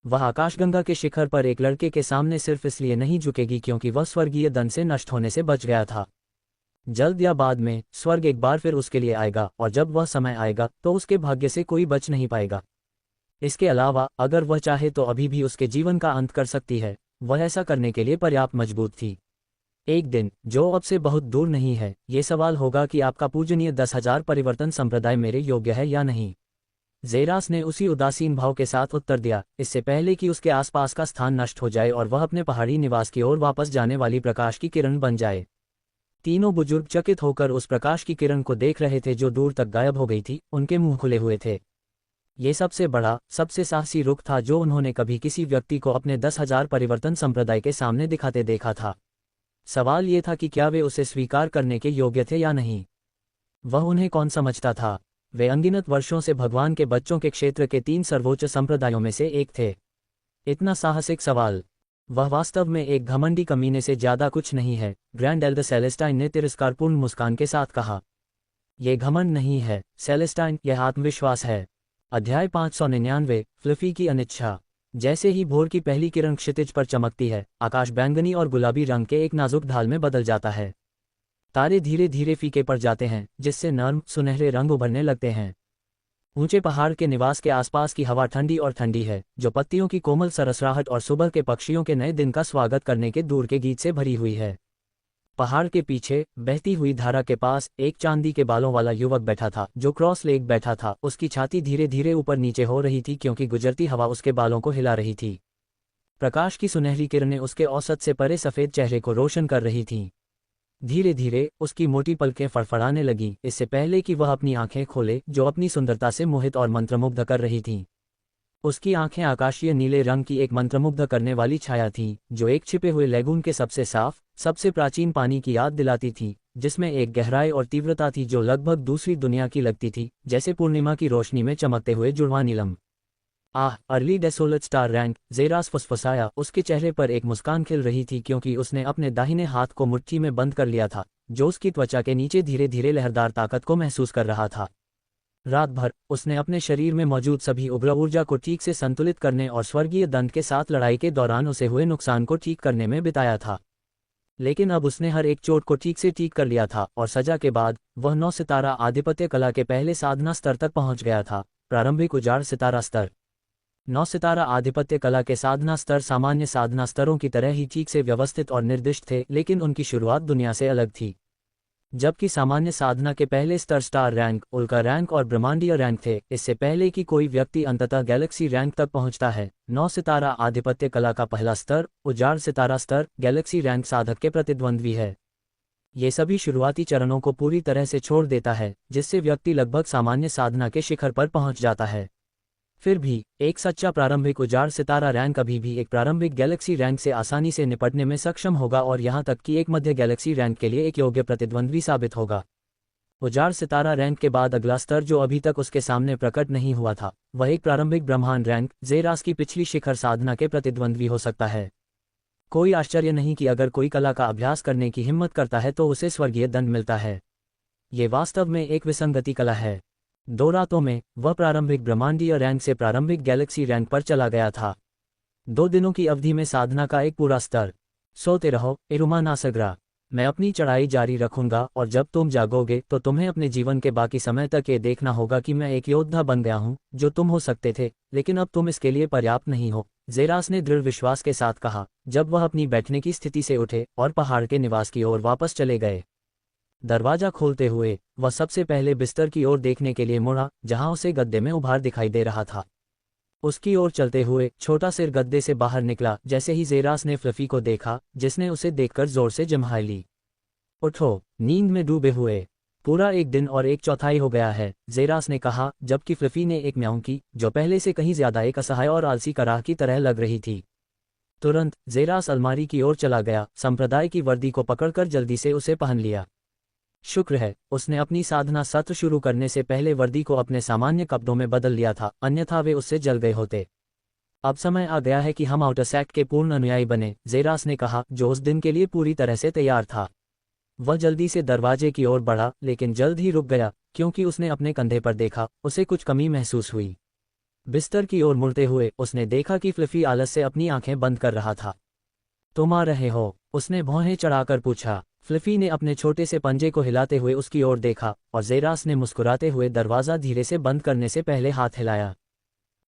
वह आकाशगंगा के शिखर पर एक लड़के के सामने सिर्फ इसलिए नहीं झुकेगी क्योंकि वह स्वर्गीय दंत से नष्ट होने से बच गया था। जल्द या बाद में स्वर्ग एक बार फिर उसके लिए आएगा, और जब वह समय आएगा तो उसके भाग्य से कोई बच नहीं पाएगा। इसके अलावा अगर वह चाहे तो अभी भी उसके जीवन का अंत कर सकती है। वह ऐसा करने के लिए पर्याप्त मजबूत थी। एक दिन, जो अब से बहुत दूर नहीं है, ये सवाल होगा कि आपका पूजनीय 10,000 परिवर्तन संप्रदाय मेरे योग्य है या नहीं। ज़ेरास ने उसी उदासीन भाव के साथ उत्तर दिया, इससे पहले कि उसके आसपास का स्थान नष्ट हो जाए और वह अपने पहाड़ी निवास की ओर वापस जाने वाली प्रकाश की किरण बन जाए। तीनों बुजुर्ग चकित होकर उस प्रकाश की किरण को देख रहे थे जो दूर तक गायब हो गई थी, उनके मुंह खुले हुए थे। ये सबसे बड़ा, सबसे साहसी रुख था जो उन्होंने कभी किसी व्यक्ति को अपने 10,000 परिवर्तन संप्रदाय के सामने दिखाते देखा था। सवाल ये था कि क्या वे उसे स्वीकार करने के योग्य थे या नहीं। वह उन्हें कौन समझता था? वे अनगिनत वर्षों से भगवान के बच्चों के क्षेत्र के 3 सर्वोच्च संप्रदायों में से एक थे। इतना साहसिक सवाल। वह वास्तव में एक घमंडी कमीने से ज्यादा कुछ नहीं है, ग्रैंड एल्डर सेलेस्टाइन ने तिरस्कारपूर्ण मुस्कान के साथ कहा। यह घमंड नहीं है सेलेस्टाइन, यह आत्मविश्वास है। अध्याय 599, फ्लफी की अनिच्छा। जैसे ही भोर की पहली किरण क्षितिज पर चमकती है, आकाश बैंगनी और गुलाबी रंग के एक नाजुक ढाल में बदल जाता है। तारे धीरे धीरे फीके पड़ जाते हैं, जिससे नर्म सुनहरे रंग उभरने लगते हैं। ऊंचे पहाड़ के निवास के आसपास की हवा ठंडी और ठंडी है, जो पत्तियों की कोमल सरसराहट और सुबह के पक्षियों के नए दिन का स्वागत करने के दूर के गीत से भरी हुई है। पहाड़ के पीछे बहती हुई धारा के पास एक चांदी के बालों वाला युवक बैठा था, जो क्रॉस लेग बैठा था। उसकी छाती धीरे धीरे ऊपर नीचे हो रही थी क्योंकि गुजरती हवा उसके बालों को हिला रही थी। प्रकाश की सुनहरी किरणें उसके औसत से परे सफ़ेद चेहरे को रोशन कर रही थीं। धीरे धीरे उसकी मोटी पलकें फड़फड़ाने लगीं, इससे पहले कि वह अपनी आंखें खोले, जो अपनी सुंदरता से मोहित और मंत्रमुग्ध कर रही थीं। उसकी आंखें आकाशीय नीले रंग की एक मंत्रमुग्ध करने वाली छाया थीं, जो एक छिपे हुए लेगून के सबसे साफ, सबसे प्राचीन पानी की याद दिलाती थी, जिसमें एक गहराई और तीव्रता थी जो लगभग दूसरी दुनिया की लगती थी, जैसे पूर्णिमा की रोशनी में चमकते हुए जुड़वा नीलम। आह, अर्ली डेसोलेट स्टार रैंक, ज़ेरास फुसफुसाया। उसके चेहरे पर एक मुस्कान खिल रही थी क्योंकि उसने अपने दाहिने हाथ को मुट्ठी में बंद कर लिया था, जो उसकी त्वचा के नीचे धीरे धीरे लहरदार ताकत को महसूस कर रहा था। रात भर उसने अपने शरीर में मौजूद सभी उग्र ऊर्जा को ठीक से संतुलित करने और स्वर्गीय दंत के साथ लड़ाई के दौरान उसे हुए नुकसान को ठीक करने में बिताया था। लेकिन अब उसने हर एक चोट को ठीक से ठीक कर लिया था, और सजा के बाद वह 9 सितारा आधिपत्य कला के पहले साधना स्तर तक पहुंच गया था, प्रारंभिक उजाड़ सितारा स्तर। 9 सितारा आधिपत्य कला के साधना स्तर सामान्य साधना स्तरों की तरह ही ठीक से व्यवस्थित और निर्दिष्ट थे, लेकिन उनकी शुरुआत दुनिया से अलग थी। जबकि सामान्य साधना के पहले स्तर स्टार रैंक, उल्का रैंक और ब्रह्मांडीय रैंक थे, इससे पहले कि कोई व्यक्ति अंततः गैलेक्सी रैंक तक पहुंचता है। 9 सितारा आधिपत्य कला का पहला स्तर, उजाड़ सितारा स्तर, गैलेक्सी रैंक साधक के प्रतिद्वंद्वी है। ये सभी शुरुआती चरणों को पूरी तरह से छोड़ देता है, जिससे व्यक्ति लगभग सामान्य साधना के शिखर पर पहुंच जाता है। फिर भी एक सच्चा प्रारंभिक उजाड़ सितारा रैंक अभी भी एक प्रारंभिक गैलेक्सी रैंक से आसानी से निपटने में सक्षम होगा, और यहां तक कि एक मध्य गैलेक्सी रैंक के लिए एक योग्य प्रतिद्वंद्वी साबित होगा। उजाड़ सितारा रैंक के बाद अगला स्तर जो अभी तक उसके सामने प्रकट नहीं हुआ था, वह एक प्रारंभिक ब्रह्मांड रैंक, ज़ेरास की पिछली शिखर साधना के प्रतिद्वंद्वी हो सकता है। कोई आश्चर्य नहीं कि अगर कोई कला का अभ्यास करने की हिम्मत करता है तो उसे स्वर्गीय दंड मिलता है। ये वास्तव में एक विसंगति कला है। 2 रातों में वह प्रारंभिक ब्रह्मांडीय रैंक से प्रारंभिक गैलेक्सी रैंक पर चला गया था। 2 दिनों की अवधि में साधना का एक पूरा स्तर। सोते रहो इरुमा नासग्रा, मैं अपनी चढ़ाई जारी रखूंगा, और जब तुम जागोगे तो तुम्हें अपने जीवन के बाकी समय तक ये देखना होगा कि मैं एक योद्धा बन गया हूं, जो तुम हो सकते थे, लेकिन अब तुम इसके लिए पर्याप्त नहीं हो, ज़ेरास ने दृढ़ विश्वास के साथ कहा, जब वह अपनी बैठने की स्थिति से उठे और पहाड़ के निवास की ओर वापस चले गए। दरवाजा खोलते हुए वह सबसे पहले बिस्तर की ओर देखने के लिए मुड़ा, जहां उसे गद्दे में उभार दिखाई दे रहा था। उसकी ओर चलते हुए छोटा सिर गद्दे से बाहर निकला जैसे ही ज़ेरास ने फ्लफी को देखा, जिसने उसे देखकर जोर से जम्हाई ली। उठो, नींद में डूबे हुए पूरा एक दिन और एक चौथाई हो गया है, ज़ेरास ने कहा, जबकि फ्लफी ने एक म्याऊं की, जो पहले से कहीं ज्यादा एक असहाय और आलसी कराह की तरह लग रही थी। तुरंत ज़ेरास अलमारी की ओर चला गया, संप्रदाय की वर्दी को पकड़कर जल्दी से उसे पहन लिया। शुक्र है, उसने अपनी साधना सत्र शुरू करने से पहले वर्दी को अपने सामान्य कपड़ों में बदल लिया था, अन्यथा वे उससे जल गए होते। अब समय आ गया है कि हम आउटर सेक्ट के पूर्ण अनुयायी बने, ज़ेरास ने कहा, जो उस दिन के लिए पूरी तरह से तैयार था। वह जल्दी से दरवाजे की ओर बढ़ा, लेकिन जल्द ही रुक गया, क्योंकि उसने अपने कंधे पर देखा, उसे कुछ कमी महसूस हुई। बिस्तर की ओर मुड़ते हुए उसने देखा कि फ्लफी आलस से अपनी आंखें बंद कर रहा था। तुम आ रहे हो? उसने भौहें चढ़ाकर पूछा। फ्लफी ने अपने छोटे से पंजे को हिलाते हुए उसकी ओर देखा, और ज़ेरास ने मुस्कुराते हुए दरवाज़ा धीरे से बंद करने से पहले हाथ हिलाया।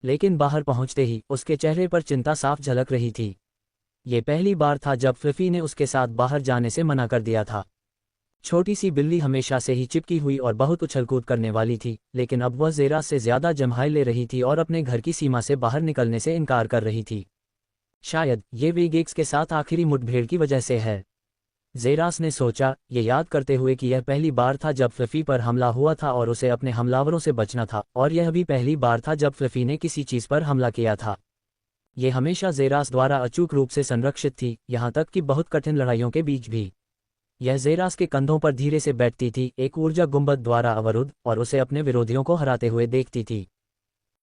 लेकिन बाहर पहुंचते ही उसके चेहरे पर चिंता साफ झलक रही थी। ये पहली बार था जब फ्लफी ने उसके साथ बाहर जाने से मना कर दिया था। छोटी सी बिल्ली हमेशा से ही चिपकी हुई और बहुत उछलकूद करने वाली थी, लेकिन अब वह ज़ेरास से ज्यादा जम्हाई ले रही थी और अपने घर की सीमा से बाहर निकलने से इनकार कर रही थी। शायद ये वेगेक्स के साथ आखिरी मुठभेड़ की वजह से है, ज़ेरास ने सोचा, ये याद करते हुए कि यह पहली बार था जब फ्लफी पर हमला हुआ था और उसे अपने हमलावरों से बचना था, और यह भी पहली बार था जब फ्लफी ने किसी चीज़ पर हमला किया था। ये हमेशा ज़ेरास द्वारा अचूक रूप से संरक्षित थी, यहाँ तक कि बहुत कठिन लड़ाइयों के बीच भी। यह ज़ेरास के कंधों पर धीरे से बैठती थी, एक ऊर्जा गुंबद द्वारा अवरुद्ध, और उसे अपने विरोधियों को हराते हुए देखती थी।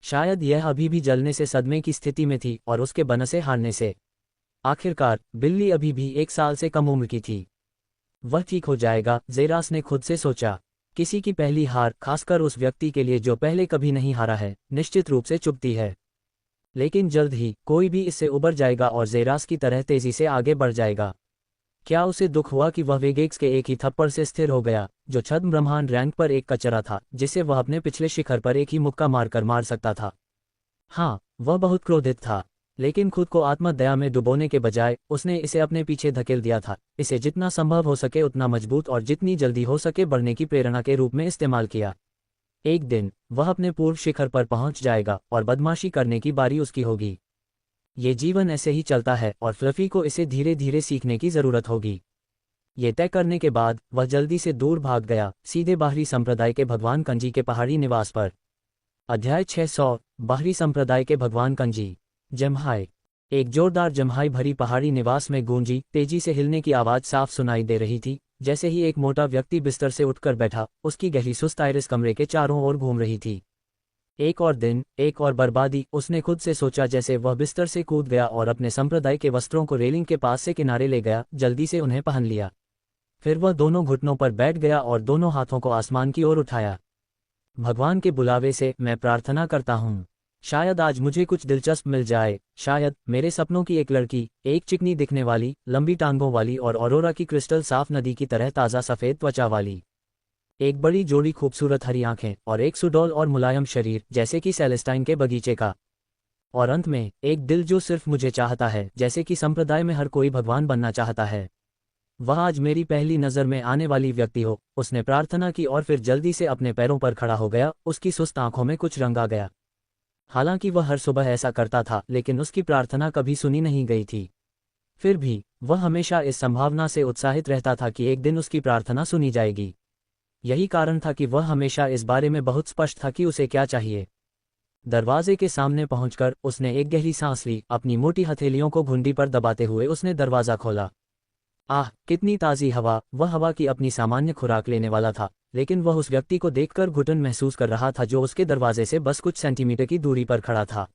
शायद यह अभी भी जलने से सदमे की स्थिति में थी और उसके बनसे हारने से। आखिरकार बिल्ली अभी भी 1 साल से कम उम्र की थी। वह ठीक हो जाएगा, ज़ेरास ने खुद से सोचा। किसी की पहली हार, खासकर उस व्यक्ति के लिए जो पहले कभी नहीं हारा है, निश्चित रूप से चुभती है। लेकिन जल्द ही कोई भी इससे उबर जाएगा और ज़ेरास की तरह तेजी से आगे बढ़ जाएगा। क्या उसे दुख हुआ कि वह वेगेक्स के एक ही थप्पड़ से स्थिर हो गया, जो छद्म ब्रह्मांड रैंक पर एक कचरा था, जिसे वह अपने पिछले शिखर पर एक ही मुक्का मारकर मार सकता था? हाँ, वह बहुत क्रोधित था, लेकिन खुद को आत्मदया में डुबोने के बजाय उसने इसे अपने पीछे धकेल दिया था, इसे जितना संभव हो सके उतना मजबूत और जितनी जल्दी हो सके बढ़ने की प्रेरणा के रूप में इस्तेमाल किया। एक दिन वह अपने पूर्व शिखर पर पहुंच जाएगा और बदमाशी करने की बारी उसकी होगी। ये जीवन ऐसे ही चलता है और फ्लफी को इसे धीरे धीरे सीखने की जरूरत होगी। ये तय करने के बाद वह जल्दी से दूर भाग गया, सीधे बाहरी संप्रदाय के भगवान कंजी के पहाड़ी निवास पर। अध्याय 600, बाहरी संप्रदाय के भगवान कंजी। जम्हाई। एक जोरदार जम्हाई भरी पहाड़ी निवास में गूंजी, तेजी से हिलने की आवाज साफ सुनाई दे रही थी। जैसे ही एक मोटा व्यक्ति बिस्तर से उठकर बैठा, उसकी गहरी सुस्त आइरिस कमरे के चारों ओर घूम रही थी। एक और दिन, एक और बर्बादी, उसने खुद से सोचा जैसे वह बिस्तर से कूद गया और अपने संप्रदाय के वस्त्रों को रेलिंग के पास से किनारे ले गया, जल्दी से उन्हें पहन लिया। फिर वह दोनों घुटनों पर बैठ गया और दोनों हाथों को आसमान की ओर उठाया। भगवान के बुलावे से मैं प्रार्थना करता हूँ, शायद आज मुझे कुछ दिलचस्प मिल जाए। शायद मेरे सपनों की एक लड़की, एक चिकनी दिखने वाली, लंबी टांगों वाली और ऑरोरा की क्रिस्टल साफ नदी की तरह ताज़ा सफ़ेद त्वचा वाली। एक बड़ी जोड़ी खूबसूरत हरी आंखें और एक सुडौल और मुलायम शरीर, जैसे कि सेलेस्टाइन के बगीचे का। और अंत में एक दिल जो सिर्फ मुझे चाहता है, जैसे कि संप्रदाय में हर कोई भगवान बनना चाहता है। वह आज मेरी पहली नज़र में आने वाली व्यक्ति हो। उसने प्रार्थना की और फिर जल्दी से अपने पैरों पर खड़ा हो गया। उसकी सुस्त आंखों में कुछ रंग आ गया। हालांकि वह हर सुबह ऐसा करता था, लेकिन उसकी प्रार्थना कभी सुनी नहीं गई थी। फिर भी वह हमेशा इस संभावना से उत्साहित रहता था कि एक दिन उसकी प्रार्थना सुनी जाएगी। यही कारण था कि वह हमेशा इस बारे में बहुत स्पष्ट था कि उसे क्या चाहिए। दरवाजे के सामने पहुंचकर उसने एक गहरी सांस ली। अपनी मोटी हथेलियों को घुंडी पर दबाते हुए उसने दरवाज़ा खोला। आह, कितनी ताज़ी हवा! वह हवा की अपनी सामान्य खुराक लेने वाला था, लेकिन वह उस व्यक्ति को देखकर घुटन महसूस कर रहा था जो उसके दरवाजे से बस कुछ सेंटीमीटर की दूरी पर खड़ा था।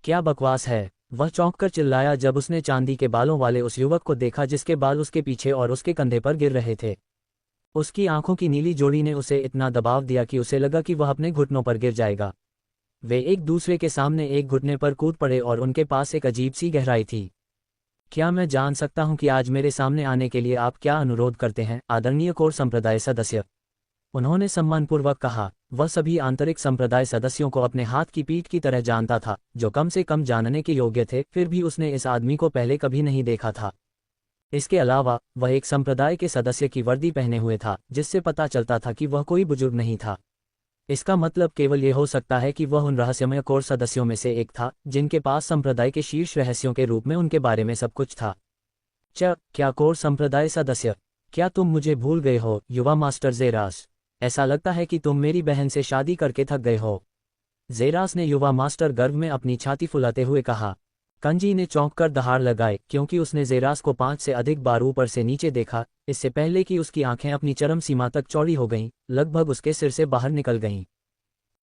क्या बकवास है! वह चौंक कर चिल्लाया जब उसने चांदी के बालों वाले उस युवक को देखा जिसके बाल उसके पीछे और उसके कंधे पर गिर रहे थे। उसकी आंखों की नीली जोड़ी ने उसे इतना दबाव दिया कि उसे लगा कि वह अपने घुटनों पर गिर जाएगा। वे एक दूसरे के सामने एक घुटने पर कूद पड़े और उनके पास एक अजीब सी गहराई थी। क्या मैं जान सकता हूं कि आज मेरे सामने आने के लिए आप क्या अनुरोध करते हैं, आदरणीय कोर संप्रदाय सदस्य? उन्होंने सम्मानपूर्वक कहा। वह सभी आंतरिक संप्रदाय सदस्यों को अपने हाथ की पीठ की तरह जानता था, जो कम से कम जानने के योग्य थे, फिर भी उसने इस आदमी को पहले कभी नहीं देखा था। इसके अलावा वह एक संप्रदाय के सदस्य की वर्दी पहने हुए था, जिससे पता चलता था कि वह कोई बुजुर्ग नहीं था। इसका मतलब केवल ये हो सकता है कि वह उन रहस्यमय कोर सदस्यों में से एक था, जिनके पास संप्रदाय के शीर्ष रहस्यों के रूप में उनके बारे में सब कुछ था। क्या कोर संप्रदाय सदस्य, क्या तुम मुझे भूल गए हो, युवा मास्टर ज़ेरास? ऐसा लगता है कि तुम मेरी बहन से शादी करके थक गए हो। जेरास ने युवा मास्टर गर्व में अपनी छाती फुलाते हुए कहा। कंजी ने चौंक कर दहाड़ लगाए, क्योंकि उसने जेरास को 5 से अधिक बार ऊपर से नीचे देखा, इससे पहले कि उसकी आंखें अपनी चरम सीमा तक चौड़ी हो गईं, लगभग उसके सिर से बाहर निकल गईं।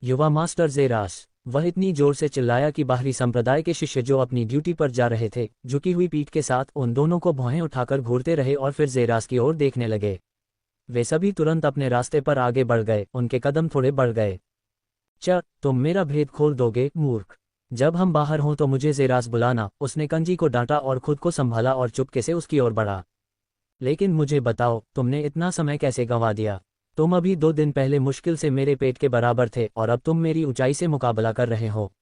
युवा मास्टर जेरास, वह इतनी जोर से चिल्लाया कि बाहरी संप्रदाय के शिष्य जो अपनी ड्यूटी पर जा रहे थे, झुकी हुई पीठ के साथ उन दोनों को भौहें उठाकर घूरते रहे और फिर जेरास की ओर देखने लगे। वे सभी तुरंत अपने रास्ते पर आगे बढ़ गए, उनके कदम थोड़े बढ़ गए। तुम मेरा भेद खोल दोगे, मूर्ख। जब हम बाहर हों तो मुझे जेरास बुलाना, उसने कंजी को डांटा और खुद को संभाला और चुपके से उसकी ओर बढ़ा। लेकिन मुझे बताओ, तुमने इतना समय कैसे गंवा दिया? तुम अभी 2 दिन पहले मुश्किल से मेरे पेट के बराबर थे और अब तुम मेरी ऊंचाई से मुकाबला कर रहे हो।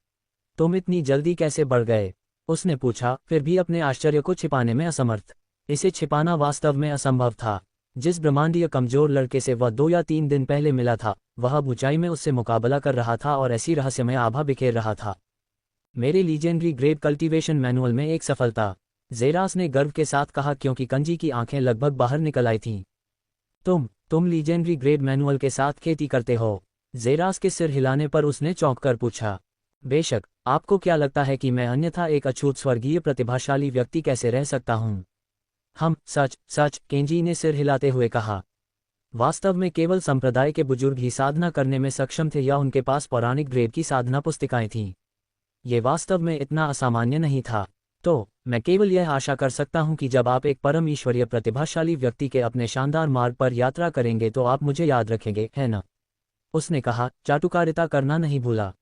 तुम इतनी जल्दी कैसे बढ़ गए? उसने पूछा, फिर भी अपने आश्चर्य को छिपाने में असमर्थ। इसे छिपाना वास्तव में असंभव था। जिस ब्रह्मांडीय कमजोर लड़के से वह 2 या 3 दिन पहले मिला था, वह ऊंचाई में उससे मुकाबला कर रहा था और ऐसी रहस्यमय आभा बिखेर रहा था। मेरे लीजेंडरी ग्रेड कल्टीवेशन मैनुअल में एक सफलता, जेरास ने गर्व के साथ कहा, क्योंकि कंजी की आंखें लगभग बाहर निकल आई थीं। तुम लीजेंडरी ग्रेड मैनुअल के साथ खेती करते हो? जेरास के सिर हिलाने पर उसने चौंक कर पूछा। बेशक, आपको क्या लगता है कि मैं अन्यथा एक अछूत स्वर्गीय प्रतिभाशाली व्यक्ति कैसे रह सकता हूँ? सच, केंजी ने सिर हिलाते हुए कहा। वास्तव में केवल संप्रदाय के बुजुर्ग ही साधना करने में सक्षम थे या उनके पास पौराणिक ग्रेड की साधना पुस्तिकाएं थीं। ये वास्तव में इतना असामान्य नहीं था। तो मैं केवल यह आशा कर सकता हूं कि जब आप एक परम ईश्वरीय प्रतिभाशाली व्यक्ति के अपने शानदार मार्ग पर यात्रा करेंगे तो आप मुझे याद रखेंगे, है ना? उसने कहा, चाटुकारिता करना नहीं भूला।